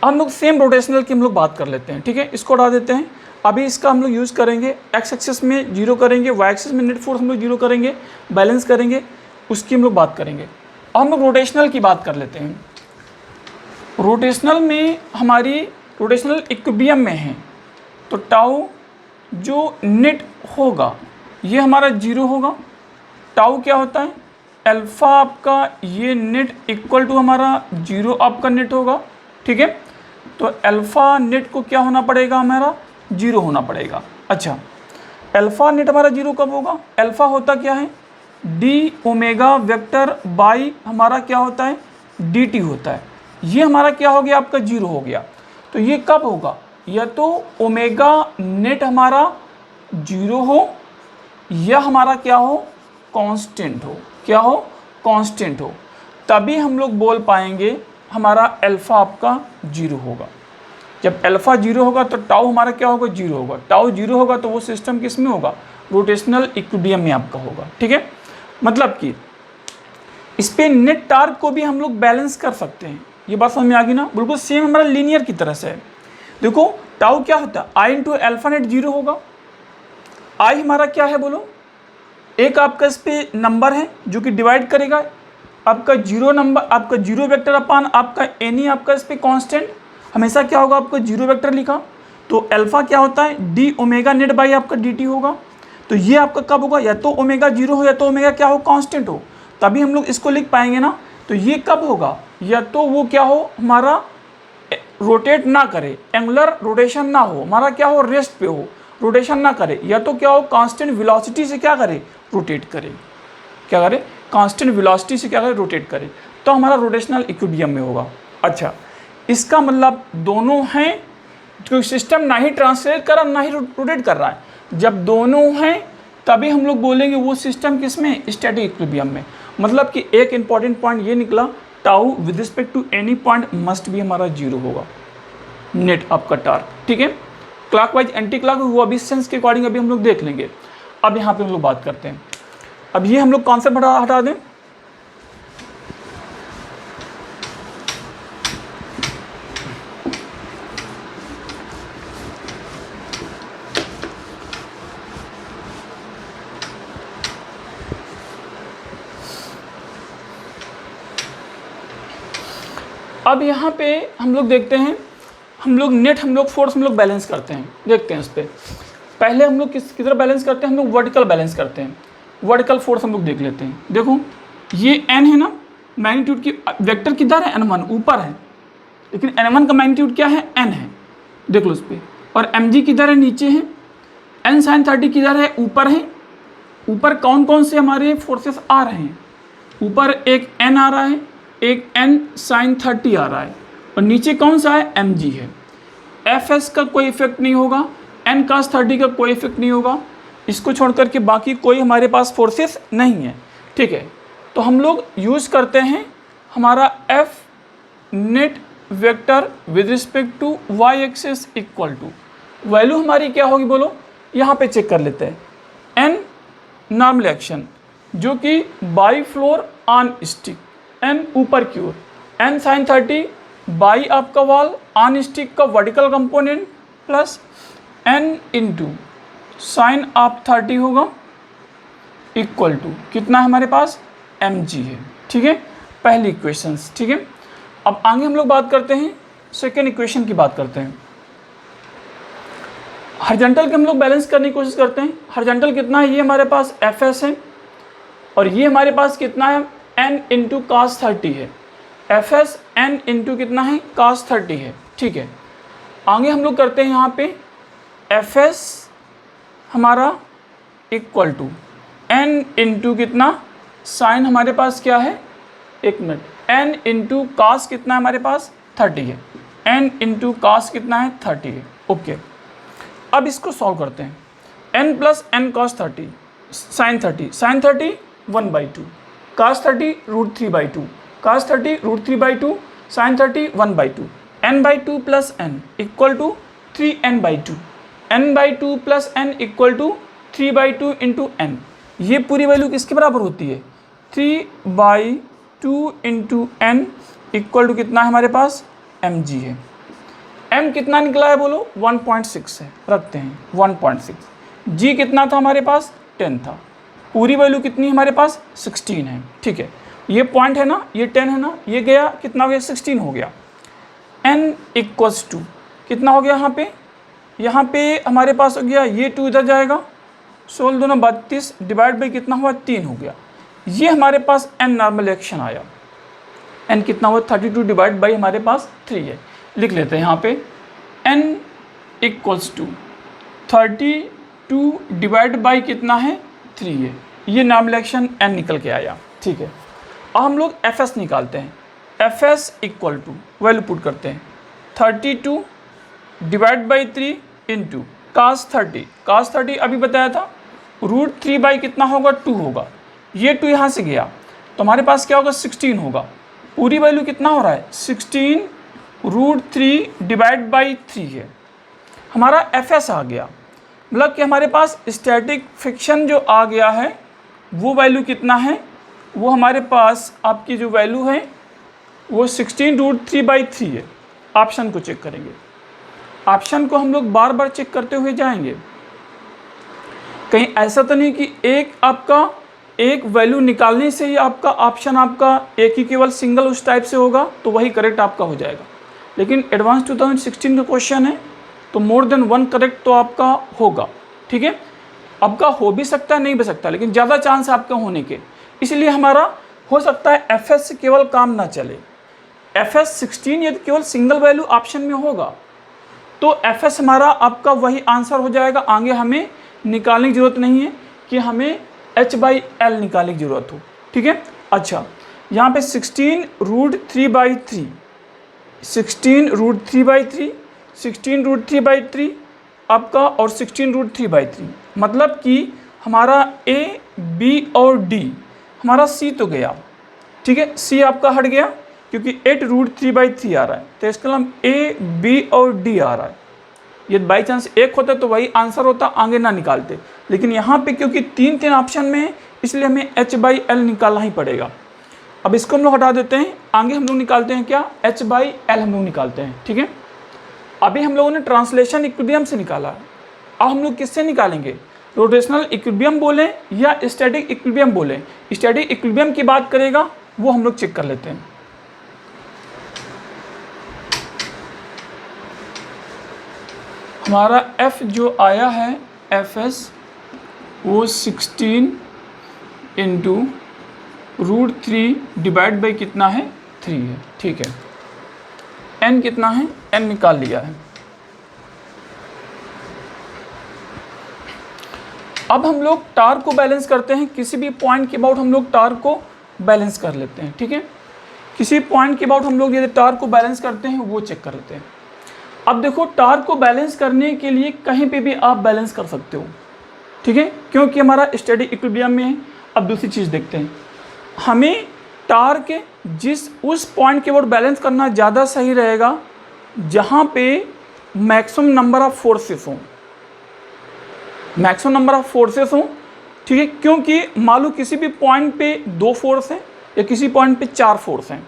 हम लोग सेम रोटेशनल की हम लोग बात कर लेते हैं, ठीक है। इसको हटा देते हैं। अभी इसका हम लोग यूज़ करेंगे, एक्स एक्सिस में जीरो करेंगे, वाई एक्सिस में नेट फोर्स हम लोग जीरो करेंगे, बैलेंस करेंगे, उसकी हम लोग बात करेंगे। अब हम लोग रोटेशनल की बात कर लेते हैं। रोटेशनल में हमारी रोटेशनल इक्विलिब्रियम में है, तो टाउ जो नेट होगा ये हमारा जीरो होगा। टाउ क्या होता है, अल्फ़ा आपका ये नेट इक्वल टू हमारा जीरो आपका नेट होगा, ठीक है। तो अल्फ़ा नेट को क्या होना पड़ेगा, हमारा जीरो होना पड़ेगा। अच्छा, अल्फ़ा नेट हमारा जीरो कब होगा, अल्फ़ा होता क्या है, डी ओमेगा वेक्टर बाई हमारा क्या होता है, डी टी होता है। ये हमारा क्या हो गया, आपका जीरो हो गया। तो ये कब होगा, या तो ओमेगा नेट हमारा जीरो हो, या हमारा क्या हो, कांस्टेंट हो। क्या हो, कांस्टेंट हो, तभी हम लोग बोल पाएंगे हमारा अल्फ़ा आपका जीरो होगा। जब अल्फ़ा जीरो होगा तो टाउ हमारा क्या होगा, जीरो होगा। टाउ जीरो होगा तो वो सिस्टम किस में होगा, रोटेशनल इक्विलिब्रियम में आपका होगा, ठीक है। मतलब कि इस पे नेट टार्क को भी हम लोग बैलेंस कर सकते हैं। ये बात समझ में आ गई ना, बिल्कुल सेम हमारा लीनियर की तरह से है। देखो टाउ क्या होता है, आई इंटू अल्फ़ा नेट जीरो होगा, आई हमारा क्या है बोलो, एक आपका इस पे नंबर है जो कि डिवाइड करेगा आपका जीरो नंबर, आपका जीरो वेक्टर अपान आपका एनी आपका इस पे कांस्टेंट, हमेशा क्या होगा आपका जीरो वेक्टर लिखा, तो अल्फा क्या होता है डी ओमेगा नेट बाई आपका डी टी होगा। तो ये आपका कब होगा, या तो ओमेगा जीरो हो या तो ओमेगा क्या हो कांस्टेंट हो, तभी हम लोग इसको लिख पाएंगे ना। तो ये कब होगा, या तो वो क्या हो हमारा रोटेट ना करे, एंगुलर रोटेशन ना हो, हमारा क्या हो रेस्ट पे हो, रोटेशन ना करे, या तो क्या हो कांस्टेंट वेलोसिटी से क्या करे रोटेट करे, क्या करे कांस्टेंट वेलोसिटी से क्या करे रोटेट करे, तो हमारा रोटेशनल इक्विलिब्रियम में होगा। अच्छा, इसका मतलब दोनों हैं, क्योंकि सिस्टम ना ही ट्रांसलेट कर रहा ना ही रोटेट कर रहा है। जब दोनों हैं तभी हम लोग बोलेंगे वो सिस्टम किस में, स्टैटिक इक्विलिब्रियम में। मतलब कि एक इंपॉर्टेंट पॉइंट ये निकला, tau with respect to any point must भी हमारा जीरो होगा, नेट आपका टार्क, ठीक है। क्लॉकवाइज एंटी क्लॉक वो अभी सेंस के अकॉर्डिंग अभी हम लोग देख लेंगे। अब यहाँ पे हम लोग बात करते हैं, अब ये हम लोग कॉन्सेप्ट हटा दें। अब यहाँ पे हम लोग देखते हैं, हम लोग नेट हम लोग फोर्स हम लोग बैलेंस करते हैं, देखते हैं इस पर। पहले हम लोग किस तरह बैलेंस करते हैं, हम लोग वर्टिकल बैलेंस करते हैं। वर्टिकल फोर्स हम लोग देख लेते हैं। देखो ये एन है ना, मैग्नीट्यूड की वेक्टर किधर है n1 ऊपर है, लेकिन n1 का मैग्नीट्यूड क्या है n है, देख लो उस पर। और mg किधर है नीचे है, n sin 30 किधर है ऊपर है। ऊपर कौन कौन से हमारे फोर्सेस आ रहे हैं, ऊपर एक n आ रहा है, एक n sin 30 आ रहा है, और नीचे कौन सा है mg है। fs का कोई इफेक्ट नहीं होगा, n cos 30 का कोई इफेक्ट नहीं होगा, इसको छोड़ करके बाकी कोई हमारे पास फोर्सेस नहीं है, ठीक है। तो हम लोग यूज़ करते हैं हमारा f net vector with respect to y axis equal to, value हमारी क्या होगी बोलो, यहाँ पे चेक कर लेते हैं। n नॉर्मल एक्शन जो कि by floor on stick, n ऊपर की ओर, n sin 30 बाई आपका वॉल ऑन स्टिक का vertical component plus n into sine of 30 होगा इक्वल टू कितना है हमारे पास mg है, ठीक है। पहली इक्वेशंस, ठीक है। अब आगे हम लोग बात करते हैं, सेकेंड इक्वेशन की बात करते हैं। हॉरिजॉन्टल के हम लोग बैलेंस करने की कोशिश करते हैं। हॉरिजॉन्टल कितना है, ये हमारे पास fs है, और ये हमारे पास कितना है n इंटू कास 30 है। fs n इंटू कितना है कास 30 है, ठीक है। आगे हम लोग करते हैं यहाँ पे fs हमारा इक्वल टू n इंटू कितना साइन हमारे पास क्या है, एक मिनट, n इंटू कास कितना है हमारे पास 30 है, n इंटू कास कितना है 30 है, ओके। अब इसको सॉल्व करते हैं, n plus n cos 30 sine 30, sine 30 1/2, cos 30 √3/2, cos 30 √3/2, sine 30 1/2, n/2 plus n equal to 3n/2, n/2 plus n equal to 3/2 into n। ये पूरी वैल्यू किसके बराबर होती है, 3/2 इंटू n इक्वल टू कितना है हमारे पास mg है। m कितना निकला है बोलो 1.6 है, रखते हैं 1.6। g कितना था हमारे पास 10 था, पूरी वैल्यू कितनी हमारे पास 16 है, ठीक है। ये पॉइंट है ना, ये 10 है ना, ये गया कितना हो गया 16 हो गया। n इक्वल्स टू कितना हो गया यहाँ पे हमारे पास हो गया, ये 2 इधर जाएगा, 16 दूना 32 डिवाइड बाई कितना हुआ 3 हो गया। ये हमारे पास n नॉर्मल एक्शन आया, n कितना हुआ 32 डिवाइड बाई हमारे पास 3 है। लिख लेते हैं यहाँ पे n equals to 32 divide by कितना है 3 है, ये नॉर्मल एक्शन n निकल के आया, ठीक है। अब हम लोग fs निकालते हैं, fs equal to value put करते हैं 32 divide by 3 into cos 30, cos 30 अभी बताया था √3 बाई कितना होगा 2 होगा, ये 2 यहाँ से गया तो हमारे पास क्या होगा 16 होगा। पूरी वैल्यू कितना हो रहा है 16 √3 डिवाइड बाई 3 है, हमारा fs आ गया। मतलब कि हमारे पास स्टैटिक फ्रिक्शन जो आ गया है वो वैल्यू कितना है, वो हमारे पास आपकी जो वैल्यू है वो 16 √3 बाई 3 है। ऑप्शन को चेक करेंगे, ऑप्शन को हम लोग बार बार चेक करते हुए जाएंगे। कहीं ऐसा तो नहीं कि एक आपका एक वैल्यू निकालने से ही आपका ऑप्शन आपका एक ही केवल सिंगल उस टाइप से होगा तो वही करेक्ट आपका हो जाएगा। लेकिन एडवांस 2016 का क्वेश्चन है तो मोर देन वन करेक्ट तो आपका होगा, ठीक है। आपका हो भी सकता है, नहीं भी सकता, लेकिन ज़्यादा चांस है आपका होने के। इसलिए हमारा हो सकता है FS से केवल काम ना चले। FS 16 यदि केवल सिंगल वैल्यू ऑप्शन में होगा तो FS हमारा आपका वही आंसर हो जाएगा। आगे हमें निकालने की ज़रूरत नहीं है कि हमें h/l निकालने की ज़रूरत हो, ठीक है। अच्छा, यहाँ पे 16√3/3, 16√3/3, 16√3/3 आपका और 16√3/3, मतलब कि हमारा A, B और D, हमारा C तो गया, ठीक है। C आपका हट गया क्योंकि 8√3/3 आ रहा है, तो इसका नाम A, B और D आ रहा है। यदि बाई चांस एक होता तो वही आंसर होता, आगे ना निकालते। लेकिन यहाँ पे क्योंकि तीन ऑप्शन में है इसलिए हमें h/l निकालना ही पड़ेगा। अब इसको हम लोग हटा देते हैं, आगे हम लोग निकालते हैं क्या, h/l हम लोग निकालते हैं, ठीक है। अभी हम लोगों ने ट्रांसलेशन इक्विलिब्रियम से निकाला, अब हम लोग किससे निकालेंगे, रोटेशनल इक्विलिब्रियम बोले या स्टैटिक इक्विलिब्रियम बोले। स्टैटिक इक्विलिब्रियम की बात करेगा वो हम लोग चेक कर लेते हैं। हमारा F जो आया है FS वो 16 इंटू √3 डिवाइड बाई कितना है, 3 है, ठीक है। N कितना है, N निकाल लिया है। अब हम लोग टार को बैलेंस करते हैं, किसी भी पॉइंट के अबाउट हम लोग टार को बैलेंस कर लेते हैं, ठीक है। किसी पॉइंट के अबाउट हम लोग यदि टार को बैलेंस करते हैं वो चेक कर लेते हैं। अब देखो, टार को बैलेंस करने के लिए कहीं पे भी आप बैलेंस कर सकते हो, ठीक है, क्योंकि हमारा स्टैटिक इक्विलिब्रियम में है। अब दूसरी चीज़ देखते हैं, हमें टार के उस पॉइंट के अबाउट बैलेंस करना ज़्यादा सही रहेगा जहाँ पे मैक्सिमम नंबर ऑफ फोर्सेस हों, मैक्सिमम नंबर ऑफ फोर्सेस हों, ठीक है। क्योंकि मान लो किसी भी पॉइंट पे 2 फोर्स हैं या किसी पॉइंट पे 4 फोर्स हैं,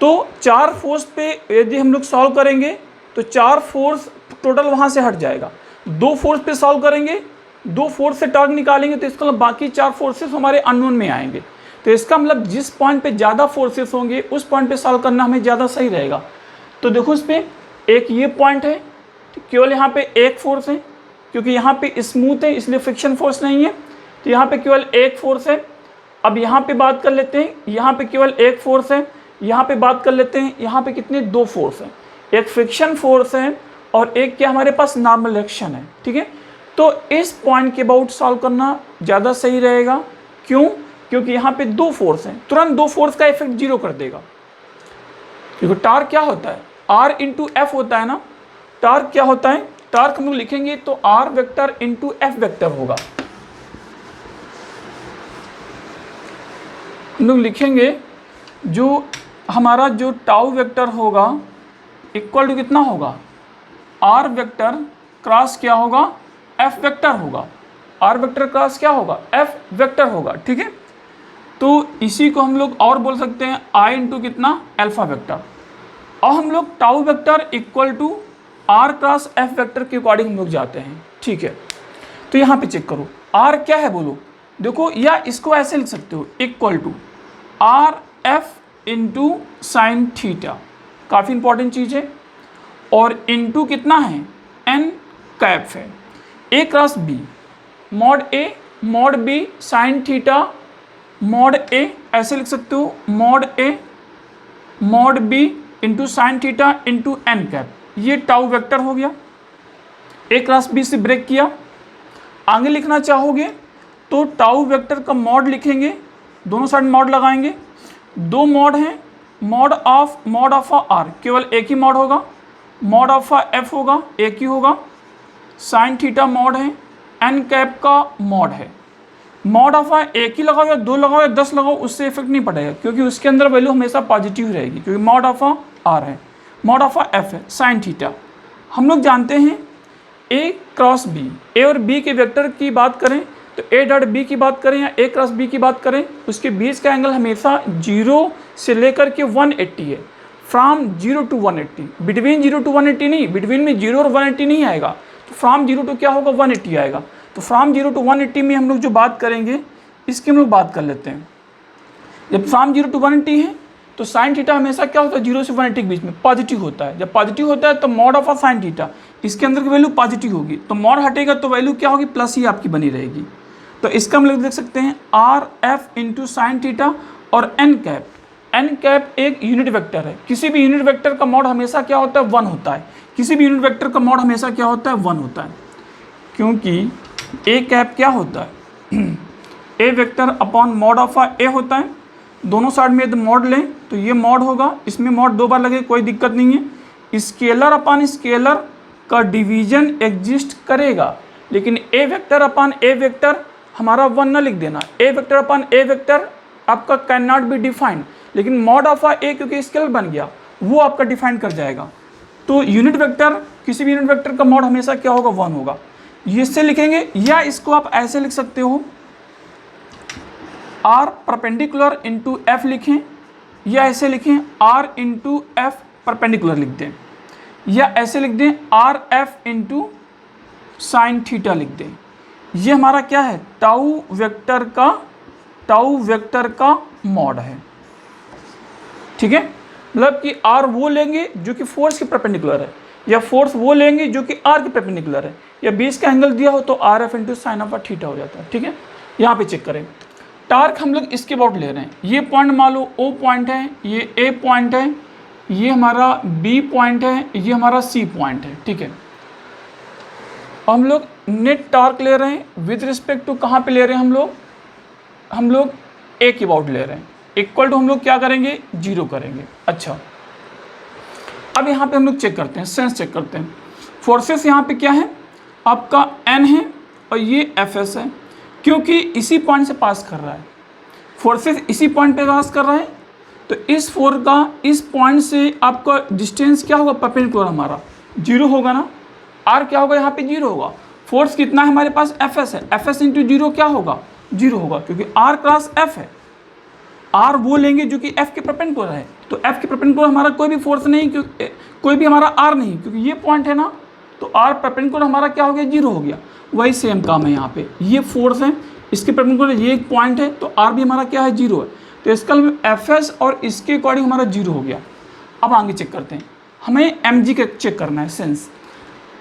तो 4 फोर्स पे यदि हम लोग सॉल्व करेंगे तो 4 फोर्स टोटल वहाँ से हट जाएगा। 2 फोर्स पे सॉल्व करेंगे, 2 फोर्स से टॉर्क निकालेंगे तो इसका मतलब बाकी 4 फोर्सेस हमारे अननोन में आएंगे। तो इसका मतलब जिस पॉइंट पे ज़्यादा फोर्सेस होंगे उस पॉइंट पे सॉल्व करना हमें ज़्यादा सही रहेगा। तो देखो, इस पर एक ये पॉइंट है, केवल यहाँ पे एक फोर्स है, क्योंकि यहाँ पे स्मूथ है इसलिए फ्रिक्शन फोर्स नहीं है, तो यहाँ पे केवल एक फोर्स है। अब यहाँ पे बात कर लेते हैं, यहाँ पे केवल एक फोर्स है, यहाँ पे बात कर लेते हैं, यहाँ पे कितने 2 फोर्स हैं, एक फ्रिक्शन फोर्स है और एक क्या हमारे पास नॉर्मल रिएक्शन है, ठीक है। तो इस पॉइंट के अबाउट सॉल्व करना ज़्यादा सही रहेगा। क्यों? क्योंकि यहाँ पे 2 फोर्स हैं, तुरंत 2 फोर्स का इफेक्ट 0 कर देगा। क्योंकि टार्क क्या होता है, R इंटू एफ होता है ना। टार्क क्या होता है, टार्क हम लोग लिखेंगे तो R vector into F vector होगा। हम लोग लिखेंगे जो हमारा जो टाउ वेक्टर होगा इक्वल टू कितना होगा, R वेक्टर क्रॉस क्या होगा, F वेक्टर होगा। R वेक्टर क्रॉस क्या होगा, F वेक्टर होगा, ठीक है। तो इसी को हम लोग और बोल सकते हैं I इंटू कितना, अल्फा वेक्टर। और हम लोग tau vector equal to R cross F vector के अकॉर्डिंग हम लोग जाते हैं, ठीक है। तो यहाँ पे चेक करो R क्या है बोलो, देखो, या इसको ऐसे लिख सकते हो, equal to R F into sine theta, काफ़ी इंपॉर्टेंट चीज़ है। और इनटू कितना है, एन कैप है, a cross b, mod a mod b sine theta mod a, ऐसे लिख सकते हो, mod a mod b into sine theta into n cap. ये टाउ वेक्टर हो गया, ए क्रॉस बी से ब्रेक किया। आगे लिखना चाहोगे तो टाउ वेक्टर का मॉड लिखेंगे, दोनों साइड मॉड लगाएंगे। 2 मॉड हैं, मॉड ऑफ आर केवल एक ही मॉड होगा, मॉड ऑफ एफ होगा एक ही होगा, साइन थीटा मॉड है, एन कैप का मॉड है। मॉड ऑफ एक ही लगाओ या 2 लगाओ या 10 लगाओ उससे इफेक्ट नहीं पड़ेगा, क्योंकि उसके अंदर वैल्यू हमेशा पॉजिटिव रहेगी, क्योंकि मॉड ऑफ आर है, मॉड ऑफ एफ है साइन थीटा। हम लोग जानते हैं ए क्रॉस बी, ए और बी के वेक्टर की बात करें तो ए डॉट बी की बात करें या ए क्रॉस बी की बात करें, उसके बीच का एंगल हमेशा 0 से लेकर के 180 है, फ्रॉम 0 टू 180, बिटवीन 0 टू 180 नहीं, बिटवीन में 0 और 180 नहीं आएगा, तो फ्रॉम 0 टू क्या होगा 180 आएगा। तो फ्रॉम 0 to 180 में हम लोग जो बात करेंगे इसकी हम लोग बात कर लेते हैं। जब फ्रॉम 0 to 180 है तो साइन थीटा हमेशा क्या होता है 0 से 180 के बीच में पॉजिटिव होता है। जब पॉजिटिव होता है तो मॉड ऑफ साइन थीटा इसके अंदर की वैल्यू पॉजिटिव होगी, तो मॉड हटेगा तो वैल्यू क्या होगी प्लस ही आपकी बनी रहेगी। तो इसका हम लोग देख सकते हैं R F into sine theta और एन कैप एक यूनिट वेक्टर है। किसी भी यूनिट वेक्टर का मॉड हमेशा क्या होता है 1 होता है। किसी भी यूनिट वेक्टर का मॉड हमेशा क्या होता है 1 होता है, क्योंकि ए कैप क्या होता है ए वेक्टर अपॉन मॉड ऑफ ए होता है। दोनों साइड में यदि मॉड लें तो ये मॉड होगा, इसमें मॉड 2 बार लगे कोई दिक्कत नहीं है। स्केलर अपॉन स्केलर का डिवीजन एग्जिस्ट करेगा, लेकिन ए वेक्टर अपॉन ए वेक्टर हमारा 1 ना लिख देना। ए वेक्टर अपॉन ए वेक्टर आपका कैन नॉट बी डिफाइंड, लेकिन मॉड ऑफ ए क्योंकि स्केलर बन गया वो आपका डिफाइन कर जाएगा। तो यूनिट वेक्टर किसी भी यूनिट वेक्टर का मॉड हमेशा क्या होगा 1 होगा। ये इससे लिखेंगे या इसको आप ऐसे लिख सकते हो आर परपेंडिकुलर इंटू एफ लिखें, या ऐसे लिखें आर इंटू एफ परपेंडिकुलर लिख दें, या ऐसे लिख दें R F into sine theta लिख दें। ये हमारा क्या है टाउ वेक्टर का मॉड है। ठीक है, मतलब कि आर वो लेंगे जो कि फोर्स के परपेंडिकुलर है, या फोर्स वो लेंगे जो कि आर के परपेंडिकुलर है, या बीच का एंगल दिया हो तो R F into sine of theta हो जाता है। ठीक है, यहाँ पे चेक करें टार्क हम लोग इसके अबाउट ले रहे हैं। ये पॉइंट मान लो ओ पॉइंट है, ये ए पॉइंट है, ये हमारा बी पॉइंट है, ये हमारा सी पॉइंट है। ठीक है, हम लोग नेट टार्क ले रहे हैं विद रिस्पेक्ट टू कहाँ पे ले रहे हैं हम लोग ए के अबाउट ले रहे हैं। इक्वल टू हम लोग क्या करेंगे 0 करेंगे। अच्छा, अब यहाँ पे हम लोग चेक करते हैं, सेंस चेक करते हैं। फोर्सेस यहाँ पे क्या है आपका एन है और ये एफ एस है, क्योंकि इसी पॉइंट से पास कर रहा है, फोर्सेस इसी पॉइंट पे पास कर रहा है। तो इस फोर्स का इस पॉइंट से आपका डिस्टेंस क्या होगा परपेंडिकुलर हमारा 0 होगा ना। आर क्या होगा यहाँ पे 0 होगा। फोर्स कितना है हमारे पास एफ एस है, एफ एस इंटू 0 क्या होगा 0 होगा, क्योंकि आर क्रॉस एफ है। आर वो लेंगे जो कि एफ के परपेंडिकुलर है, तो एफ के परपेंडिकुलर हमारा कोई भी फोर्स नहीं, क्योंकि कोई भी हमारा आर नहीं, क्योंकि ये पॉइंट है ना, तो आर परपेंडिकुलर हमारा क्या हो गया 0 हो गया। वही सेम काम है यहाँ पे, ये फोर्स है इसके परपेंडिकुलर ये एक पॉइंट है, तो आर भी हमारा क्या है 0 है। तो इसका एफ एस और इसके अकॉर्डिंग हमारा 0 हो गया। अब आगे चेक करते हैं, हमें एम जी का चेक करना है सेंस।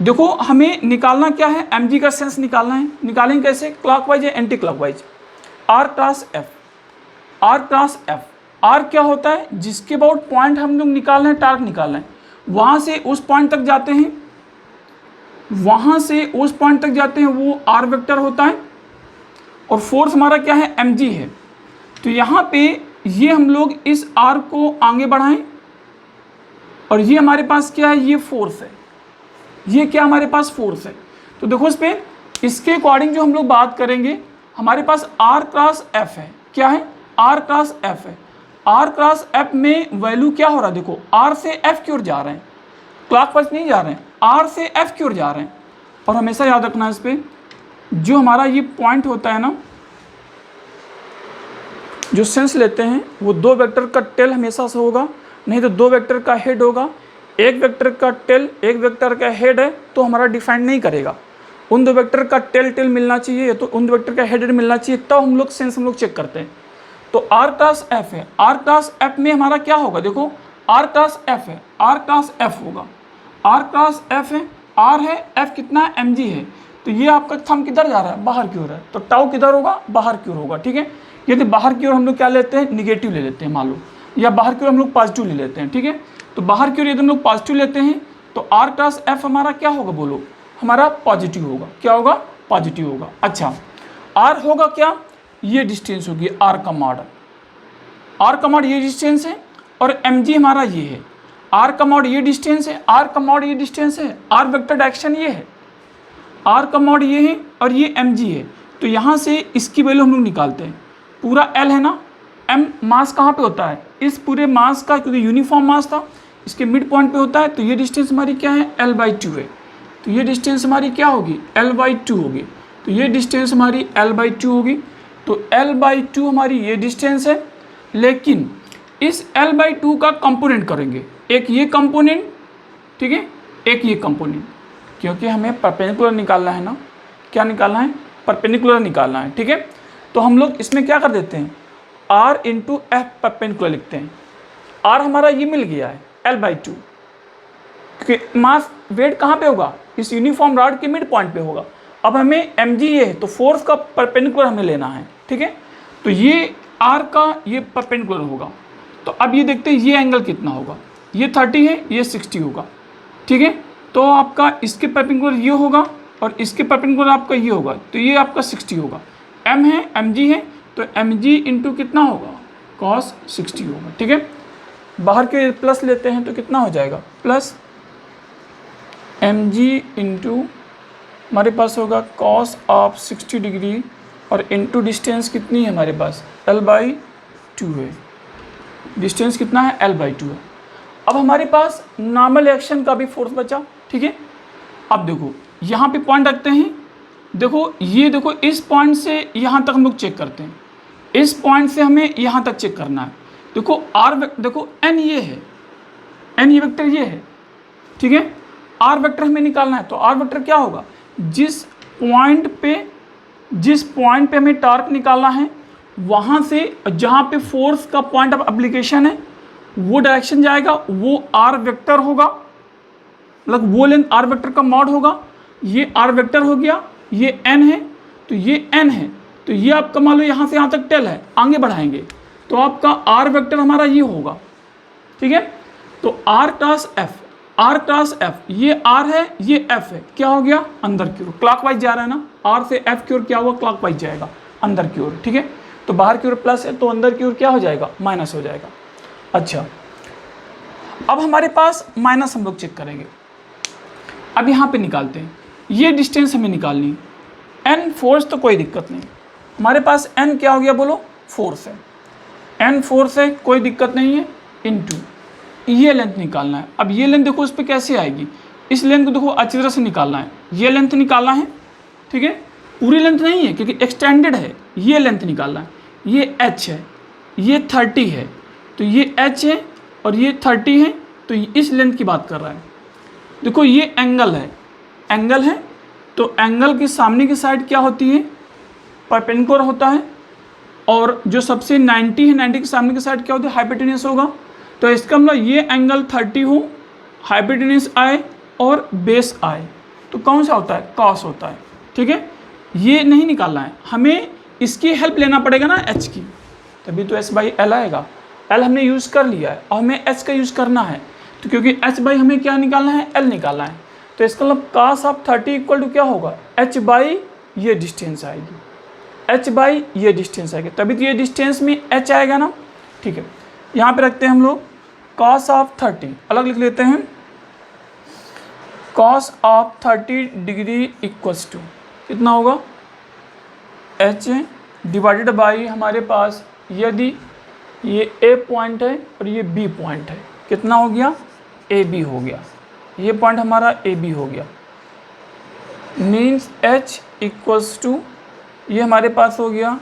देखो हमें निकालना क्या है एम जी का सेंस निकालना है। निकालेंगे कैसे, क्लॉकवाइज या anti clockwise. R cross F, R cross F. R क्या होता है जिसके अबाउट पॉइंट हम लोग निकाल रहे हैं, टार्क निकाल रहे हैं, वहाँ से उस पॉइंट तक जाते हैं, वहाँ से उस पॉइंट तक जाते हैं, वो आर वेक्टर होता है। और फोर्स हमारा क्या है एम जी है। तो यहाँ पे ये हम लोग इस आर को आगे बढ़ाएं, और ये हमारे पास क्या है ये फोर्स है, ये क्या हमारे पास फोर्स है। तो देखो इस पर इसके अकॉर्डिंग जो हम लोग बात करेंगे, हमारे पास आर क्रॉस एफ है। क्या है आर क्रॉस एफ है। आर क्रॉस एफ में वैल्यू क्या हो रहा है, देखो आर से एफ की ओर जा रहे हैं, क्लॉकवाइज नहीं जा रहे हैं, आर से एफ की ओर जा रहे हैं। और हमेशा याद रखना है इस पर जो हमारा ये पॉइंट होता है ना, जो सेंस लेते हैं वो 2 वेक्टर का टेल हमेशा से होगा, नहीं तो 2 वेक्टर का हेड होगा। एक वेक्टर का टेल एक वेक्टर का हेड है तो हमारा डिफाइन नहीं करेगा। उन 2 वेक्टर का टेल मिलना चाहिए, तो उन 2 वेक्टर का हेड मिलना चाहिए, तब हम लोग सेंस हम लोग चेक करते हैं। तो आर क्रॉस एफ है, आर क्रॉस एफ में हमारा क्या होगा, देखो आर क्रॉस एफ है, आर क्रॉस एफ होगा, आर क्रॉस एफ है, आर है, एफ कितना है एम जी है। तो ये आपका थंब किधर जा रहा है बाहर की ओर है, तो टाउ किधर होगा बाहर की ओर होगा। ठीक है, यदि बाहर की ओर हम लोग क्या लेते हैं निगेटिव ले लेते हैं मान लो, या बाहर की ओर हम लोग पॉजिटिव ले लेते हैं। ठीक है, तो बाहर की ओर यदि हम लोग पॉजिटिव लेते हैं तो आर क्रॉस एफ हमारा क्या होगा बोलो, हमारा पॉजिटिव होगा। क्या होगा पॉजिटिव होगा। अच्छा, आर होगा क्या, ये डिस्टेंस होगी आर का मॉड, आर का मॉड ये डिस्टेंस है, और एम जी हमारा ये है। आर का मॉड ये डिस्टेंस है, आर का मॉड ये डिस्टेंस है, आर वेक्टर डायरेक्शन ये है, आर का मॉड ये है और ये एम जी है। तो यहाँ से इसकी वैल्यू हम लोग निकालते हैं। पूरा एल है ना, एम मास कहाँ पे होता है इस पूरे मास का, क्योंकि यूनिफॉर्म मास था, इसके मिड पॉइंट पे होता है। तो ये डिस्टेंस हमारी क्या है L/2 है, तो ये डिस्टेंस हमारी क्या होगी L/2 होगी। तो ये डिस्टेंस हमारी L/2 होगी। तो L/2 हमारी ये डिस्टेंस है, लेकिन इस L/2 का कंपोनेंट करेंगे, एक ये कंपोनेंट, ठीक है, एक ये कंपोनेंट, क्योंकि हमें परपेंडिकुलर निकालना है ना। क्या निकालना है परपेंडिकुलर निकालना है, ठीक है। तो हम लोग इसमें क्या कर देते हैं, r इंटू एफ परपेंडिकुलर लिखते हैं। r हमारा ये मिल गया है L/2, क्योंकि मास वेट कहाँ पे होगा, इस यूनिफॉर्म रॉड के मिड पॉइंट पे होगा। अब हमें mg ये है तो फोर्स का परपेंडिकुलर हमें लेना है, ठीक है। तो ये r का ये परपेंडिकुलर होगा। तो अब ये देखते हैं ये एंगल कितना होगा, ये 30 है, ये 60 होगा, ठीक है। तो आपका इसके परपेंडिकुलर ये होगा और इसके परपेंडिकुलर आपका ये होगा, तो ये आपका 60 होगा। m है, mg है, तो mg इंटू कितना होगा, cos 60 होगा, ठीक है। बाहर के प्लस लेते हैं तो कितना हो जाएगा, प्लस mg इंटू हमारे पास होगा cos ऑफ 60 डिग्री और इंटू डिस्टेंस कितनी है हमारे पास, L/2 है। डिस्टेंस कितना है, L/2 है। अब हमारे पास नॉर्मल एक्शन का भी फोर्स बचा, ठीक है। अब देखो यहाँ पे पॉइंट रखते हैं, देखो ये देखो इस पॉइंट से यहाँ तक हम लोग चेक करते हैं, इस पॉइंट से हमें यहाँ तक चेक करना है। देखो r, देखो n ये है, n ये वेक्टर ये है, ठीक है। r वेक्टर हमें निकालना है, तो r वेक्टर क्या होगा, जिस पॉइंट पे हमें टॉर्क निकालना है वहाँ से जहाँ पे फोर्स का पॉइंट ऑफ एप्लीकेशन है वो डायरेक्शन जाएगा, वो r वेक्टर होगा, मतलब वो लेंथ r वेक्टर का मॉड होगा। ये r वेक्टर हो गया, ये n है, तो ये n है, तो ये आपका मान लो यहाँ से यहाँ तक टेल है, आगे बढ़ाएंगे तो आपका r वेक्टर हमारा ये होगा, ठीक है। तो r क्रॉस f, ये r है, ये f है, क्या हो गया, अंदर की ओर क्लॉकवाइज जा रहा है ना, r से f की ओर क्या हुआ, क्लॉकवाइज जाएगा अंदर की ओर, ठीक है। तो बाहर की ओर प्लस है तो अंदर की ओर क्या हो जाएगा, माइनस हो जाएगा। अच्छा, अब हमारे पास माइनस हम लोग चेक करेंगे। अब यहाँ पे निकालते हैं, ये डिस्टेंस हमें निकालनी है। n फोर्स तो कोई दिक्कत नहीं, हमारे पास n क्या हो गया बोलो, फोर्स है, n फोर्स है, कोई दिक्कत नहीं है, इनटू ये लेंथ निकालना है। अब ये लेंथ देखो उस पर कैसे आएगी, इस लेंथ को देखो अच्छी तरह से निकालना है, ये लेंथ निकालना है, ठीक है। पूरी लेंथ नहीं है क्योंकि एक्सटेंडेड है, ये लेंथ निकालना है। ये h है, ये 30 है, तो ये h है और ये 30 है, तो इस लेंथ की बात कर रहा है। देखो ये एंगल है, तो एंगल के सामने की साइड क्या होती है, परपेंडिकुलर होता है, और जो सबसे 90 है, 90 के सामने की साइड क्या होती है, हाइपोटेन्यूस होगा। तो इसका मतलब ये एंगल 30 हो, हाइपोटेन्यूस आए और बेस आए, तो कौन सा होता है, कॉस होता है, ठीक है। ये नहीं निकालना है, हमें इसकी हेल्प लेना पड़ेगा ना h की, तभी तो s/L आएगा। l हमने यूज़ कर लिया है और हमें h का यूज़ करना है, तो क्योंकि h/ हमें क्या निकालना है, l निकालना है। तो इसका मतलब cos ऑफ 30 इक्वल टू क्या होगा, h/ ये डिस्टेंस आएगी, h/ ये डिस्टेंस आएगी, तभी तो ये डिस्टेंस में h आएगा ना, ठीक है। यहाँ पे रखते हैं हम लोग cos ऑफ 30, अलग लिख लेते हैं, cos of 30 degree equals to कितना होगा, h डिवाइडेड बाई हमारे पास यदि ये A पॉइंट है और ये B पॉइंट है, कितना हो गया, AB हो गया, ये पॉइंट हमारा AB हो गया, मीन्स h इक्वल्स टू ये हमारे पास हो गया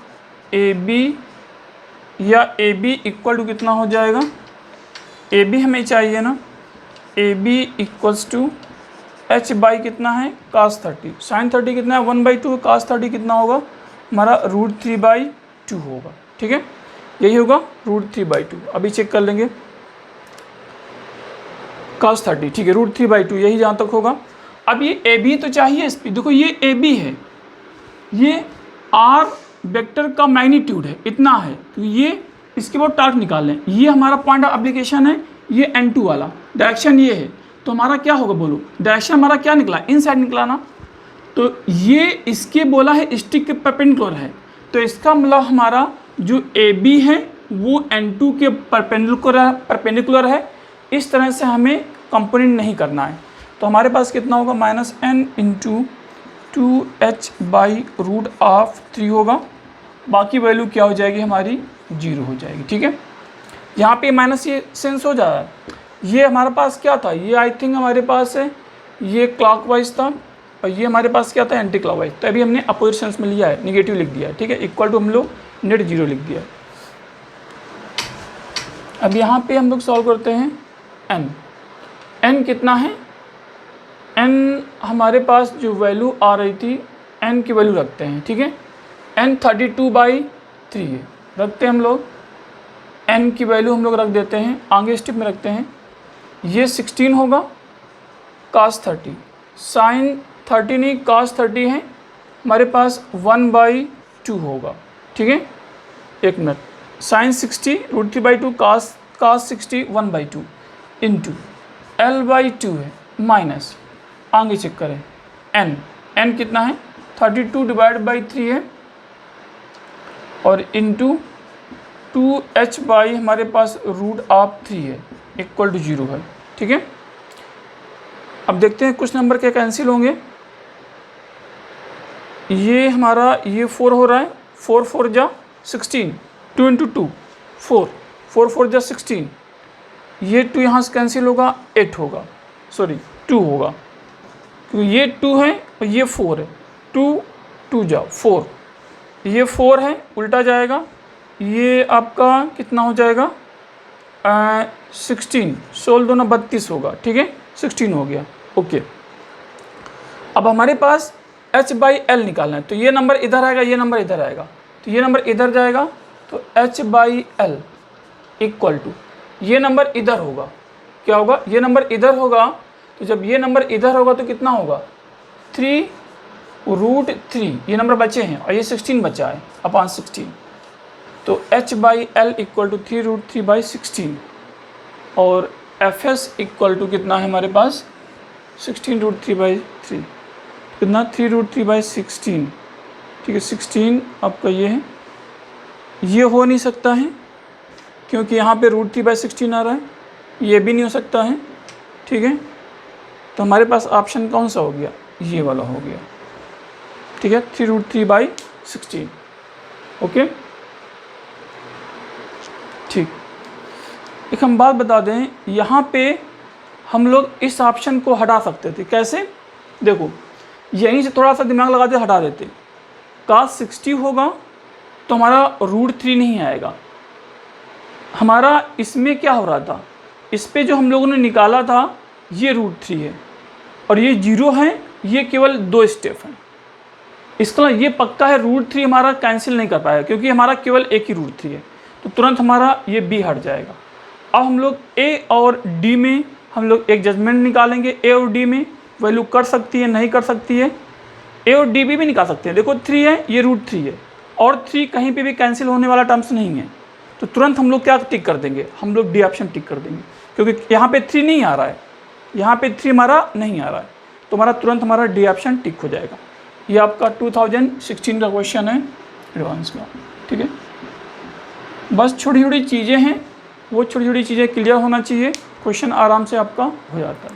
AB, या AB इक्वल टू कितना हो जाएगा, AB हमें चाहिए ना, AB इक्वल्स टू h/ कितना है, cos 30, sin 30 कितना है, 1/2, cos 30 कितना होगा हमारा √3/2 होगा, ठीक है। यही होगा √3/2, अभी चेक कर लेंगे, cos 30, ठीक है, √3/2 यही जहाँ तक होगा। अब ये AB तो चाहिए इस पर, देखो ये AB है, ये R वेक्टर का मैग्नीट्यूड है, इतना है, तो ये इसके बाद टॉर्क निकाल लें, ये हमारा पॉइंट ऑफ एप्लीकेशन है, ये N2 वाला डायरेक्शन ये है, तो हमारा क्या होगा बोलो, डायरेक्शन हमारा क्या निकला, इन साइड निकला ना, तो ये इसके बोला है स्टिक के परपेंडिकुलर है, तो इसका मतलब हमारा जो AB है वो N2 के परपेंडिकुलर है। इस तरह से हमें कंपोनेंट नहीं करना है, तो हमारे पास कितना होगा, -n इंटू 2h/√3 होगा, बाकी वैल्यू क्या हो जाएगी हमारी, 0 हो जाएगी, ठीक है। यहाँ पे माइनस ये सेंस हो जा रहा है, ये हमारे पास क्या था, ये आई थिंक हमारे पास है, ये क्लॉकवाइज था और ये हमारे पास क्या था, एंटी क्लॉकवाइज, तो अभी हमने अपोजिट सेंस में लिया है, निगेटिव लिख दिया है, ठीक है, इक्वल टू हम लोग नेट 0 लिख दिया है। अब यहाँ पे हम लोग सॉल्व करते हैं, n कितना है, n हमारे पास जो वैल्यू आ रही थी n की वैल्यू रखते हैं, ठीक है। n 32/3 है, रखते हैं हम लोग, n की वैल्यू हम लोग रख देते हैं, आगे स्टेप में रखते हैं। ये 16 होगा, cos 30, sin 30 नहीं cos 30 है, हमारे पास 1/2 होगा, ठीक है। एक minute, sin 60 √3/2 cos 60 1/2 into L/2 है, माइनस आगे चेक करें n कितना है 32/3 है, और इंटू 2h/ हमारे पास √3 है, इक्वल टू 0 है, ठीक है। अब देखते हैं कुछ नंबर क्या कैंसिल होंगे। ये हमारा ये 4 हो रहा है, 4 4 जा 16, 2 इंटू 2 4, 4 4 जा 16, ये 2 यहाँ से कैंसिल होगा, 8 होगा, सॉरी 2 होगा, क्योंकि ये 2 है और ये 4 है, 2 2 जा 4, ये 4 है उल्टा जाएगा, ये आपका कितना हो जाएगा 16, 16 दूना 32 होगा, ठीक है, 16 हो गया, ओके। अब हमारे पास h/l निकालना है, तो ये नंबर इधर आएगा, ये नंबर इधर आएगा, तो ये नंबर इधर जाएगा, तो h/l इक्वल टू ये नंबर इधर होगा, क्या होगा, ये नंबर इधर होगा, तो जब ये नंबर इधर होगा तो कितना होगा 3√3, ये नंबर बचे हैं और ये 16 बचा है अपॉन 16, तो h/l इक्वल टू 3√3/16, और fs इक्वल टू कितना है हमारे पास 16√3/3, कितना 3√3/16, ठीक है। 16 आपका ये है, ये हो नहीं सकता है क्योंकि यहाँ पे √3/16 आ रहा है, ये भी नहीं हो सकता है, ठीक है। तो हमारे पास ऑप्शन कौन सा हो गया, ये वाला हो गया, ठीक है, 3√3/16, ओके, ठीक। एक हम बात बता दें, यहाँ पे हम लोग इस ऑप्शन को हटा सकते थे, कैसे, देखो यहीं से थोड़ा सा दिमाग लगा दे हटा देते, cos 60 होगा तो हमारा √3 नहीं आएगा, हमारा इसमें क्या हो रहा था, इस पे जो हम लोगों ने निकाला था ये √3 है और ये 0 है, ये केवल 2 स्टेप हैं, इसका ये पक्का है √3 हमारा कैंसिल नहीं कर पाएगा क्योंकि हमारा केवल एक ही √3 है, तो तुरंत हमारा ये b हट जाएगा। अब हम लोग a और d में हम लोग एक जजमेंट निकालेंगे, a और d में वैल्यू कर सकती है नहीं कर सकती है, a और d भी निकाल सकते हैं। देखो 3 है, ये √3 है, और 3 कहीं पे भी कैंसिल होने वाला टर्म्स नहीं है, तो तुरंत हम लोग क्या टिक कर देंगे, हम लोग डी ऑप्शन टिक कर देंगे, क्योंकि यहाँ पे 3 नहीं आ रहा है, यहाँ पे 3 हमारा नहीं आ रहा है, तो हमारा तुरंत हमारा डी ऑप्शन टिक हो जाएगा। ये आपका 2016 का क्वेश्चन है एडवांस का, ठीक है। बस छोटी छोटी चीज़ें हैं, वो छोटी छोटी चीज़ें क्लियर होना चाहिए, क्वेश्चन आराम से आपका हो जाता है।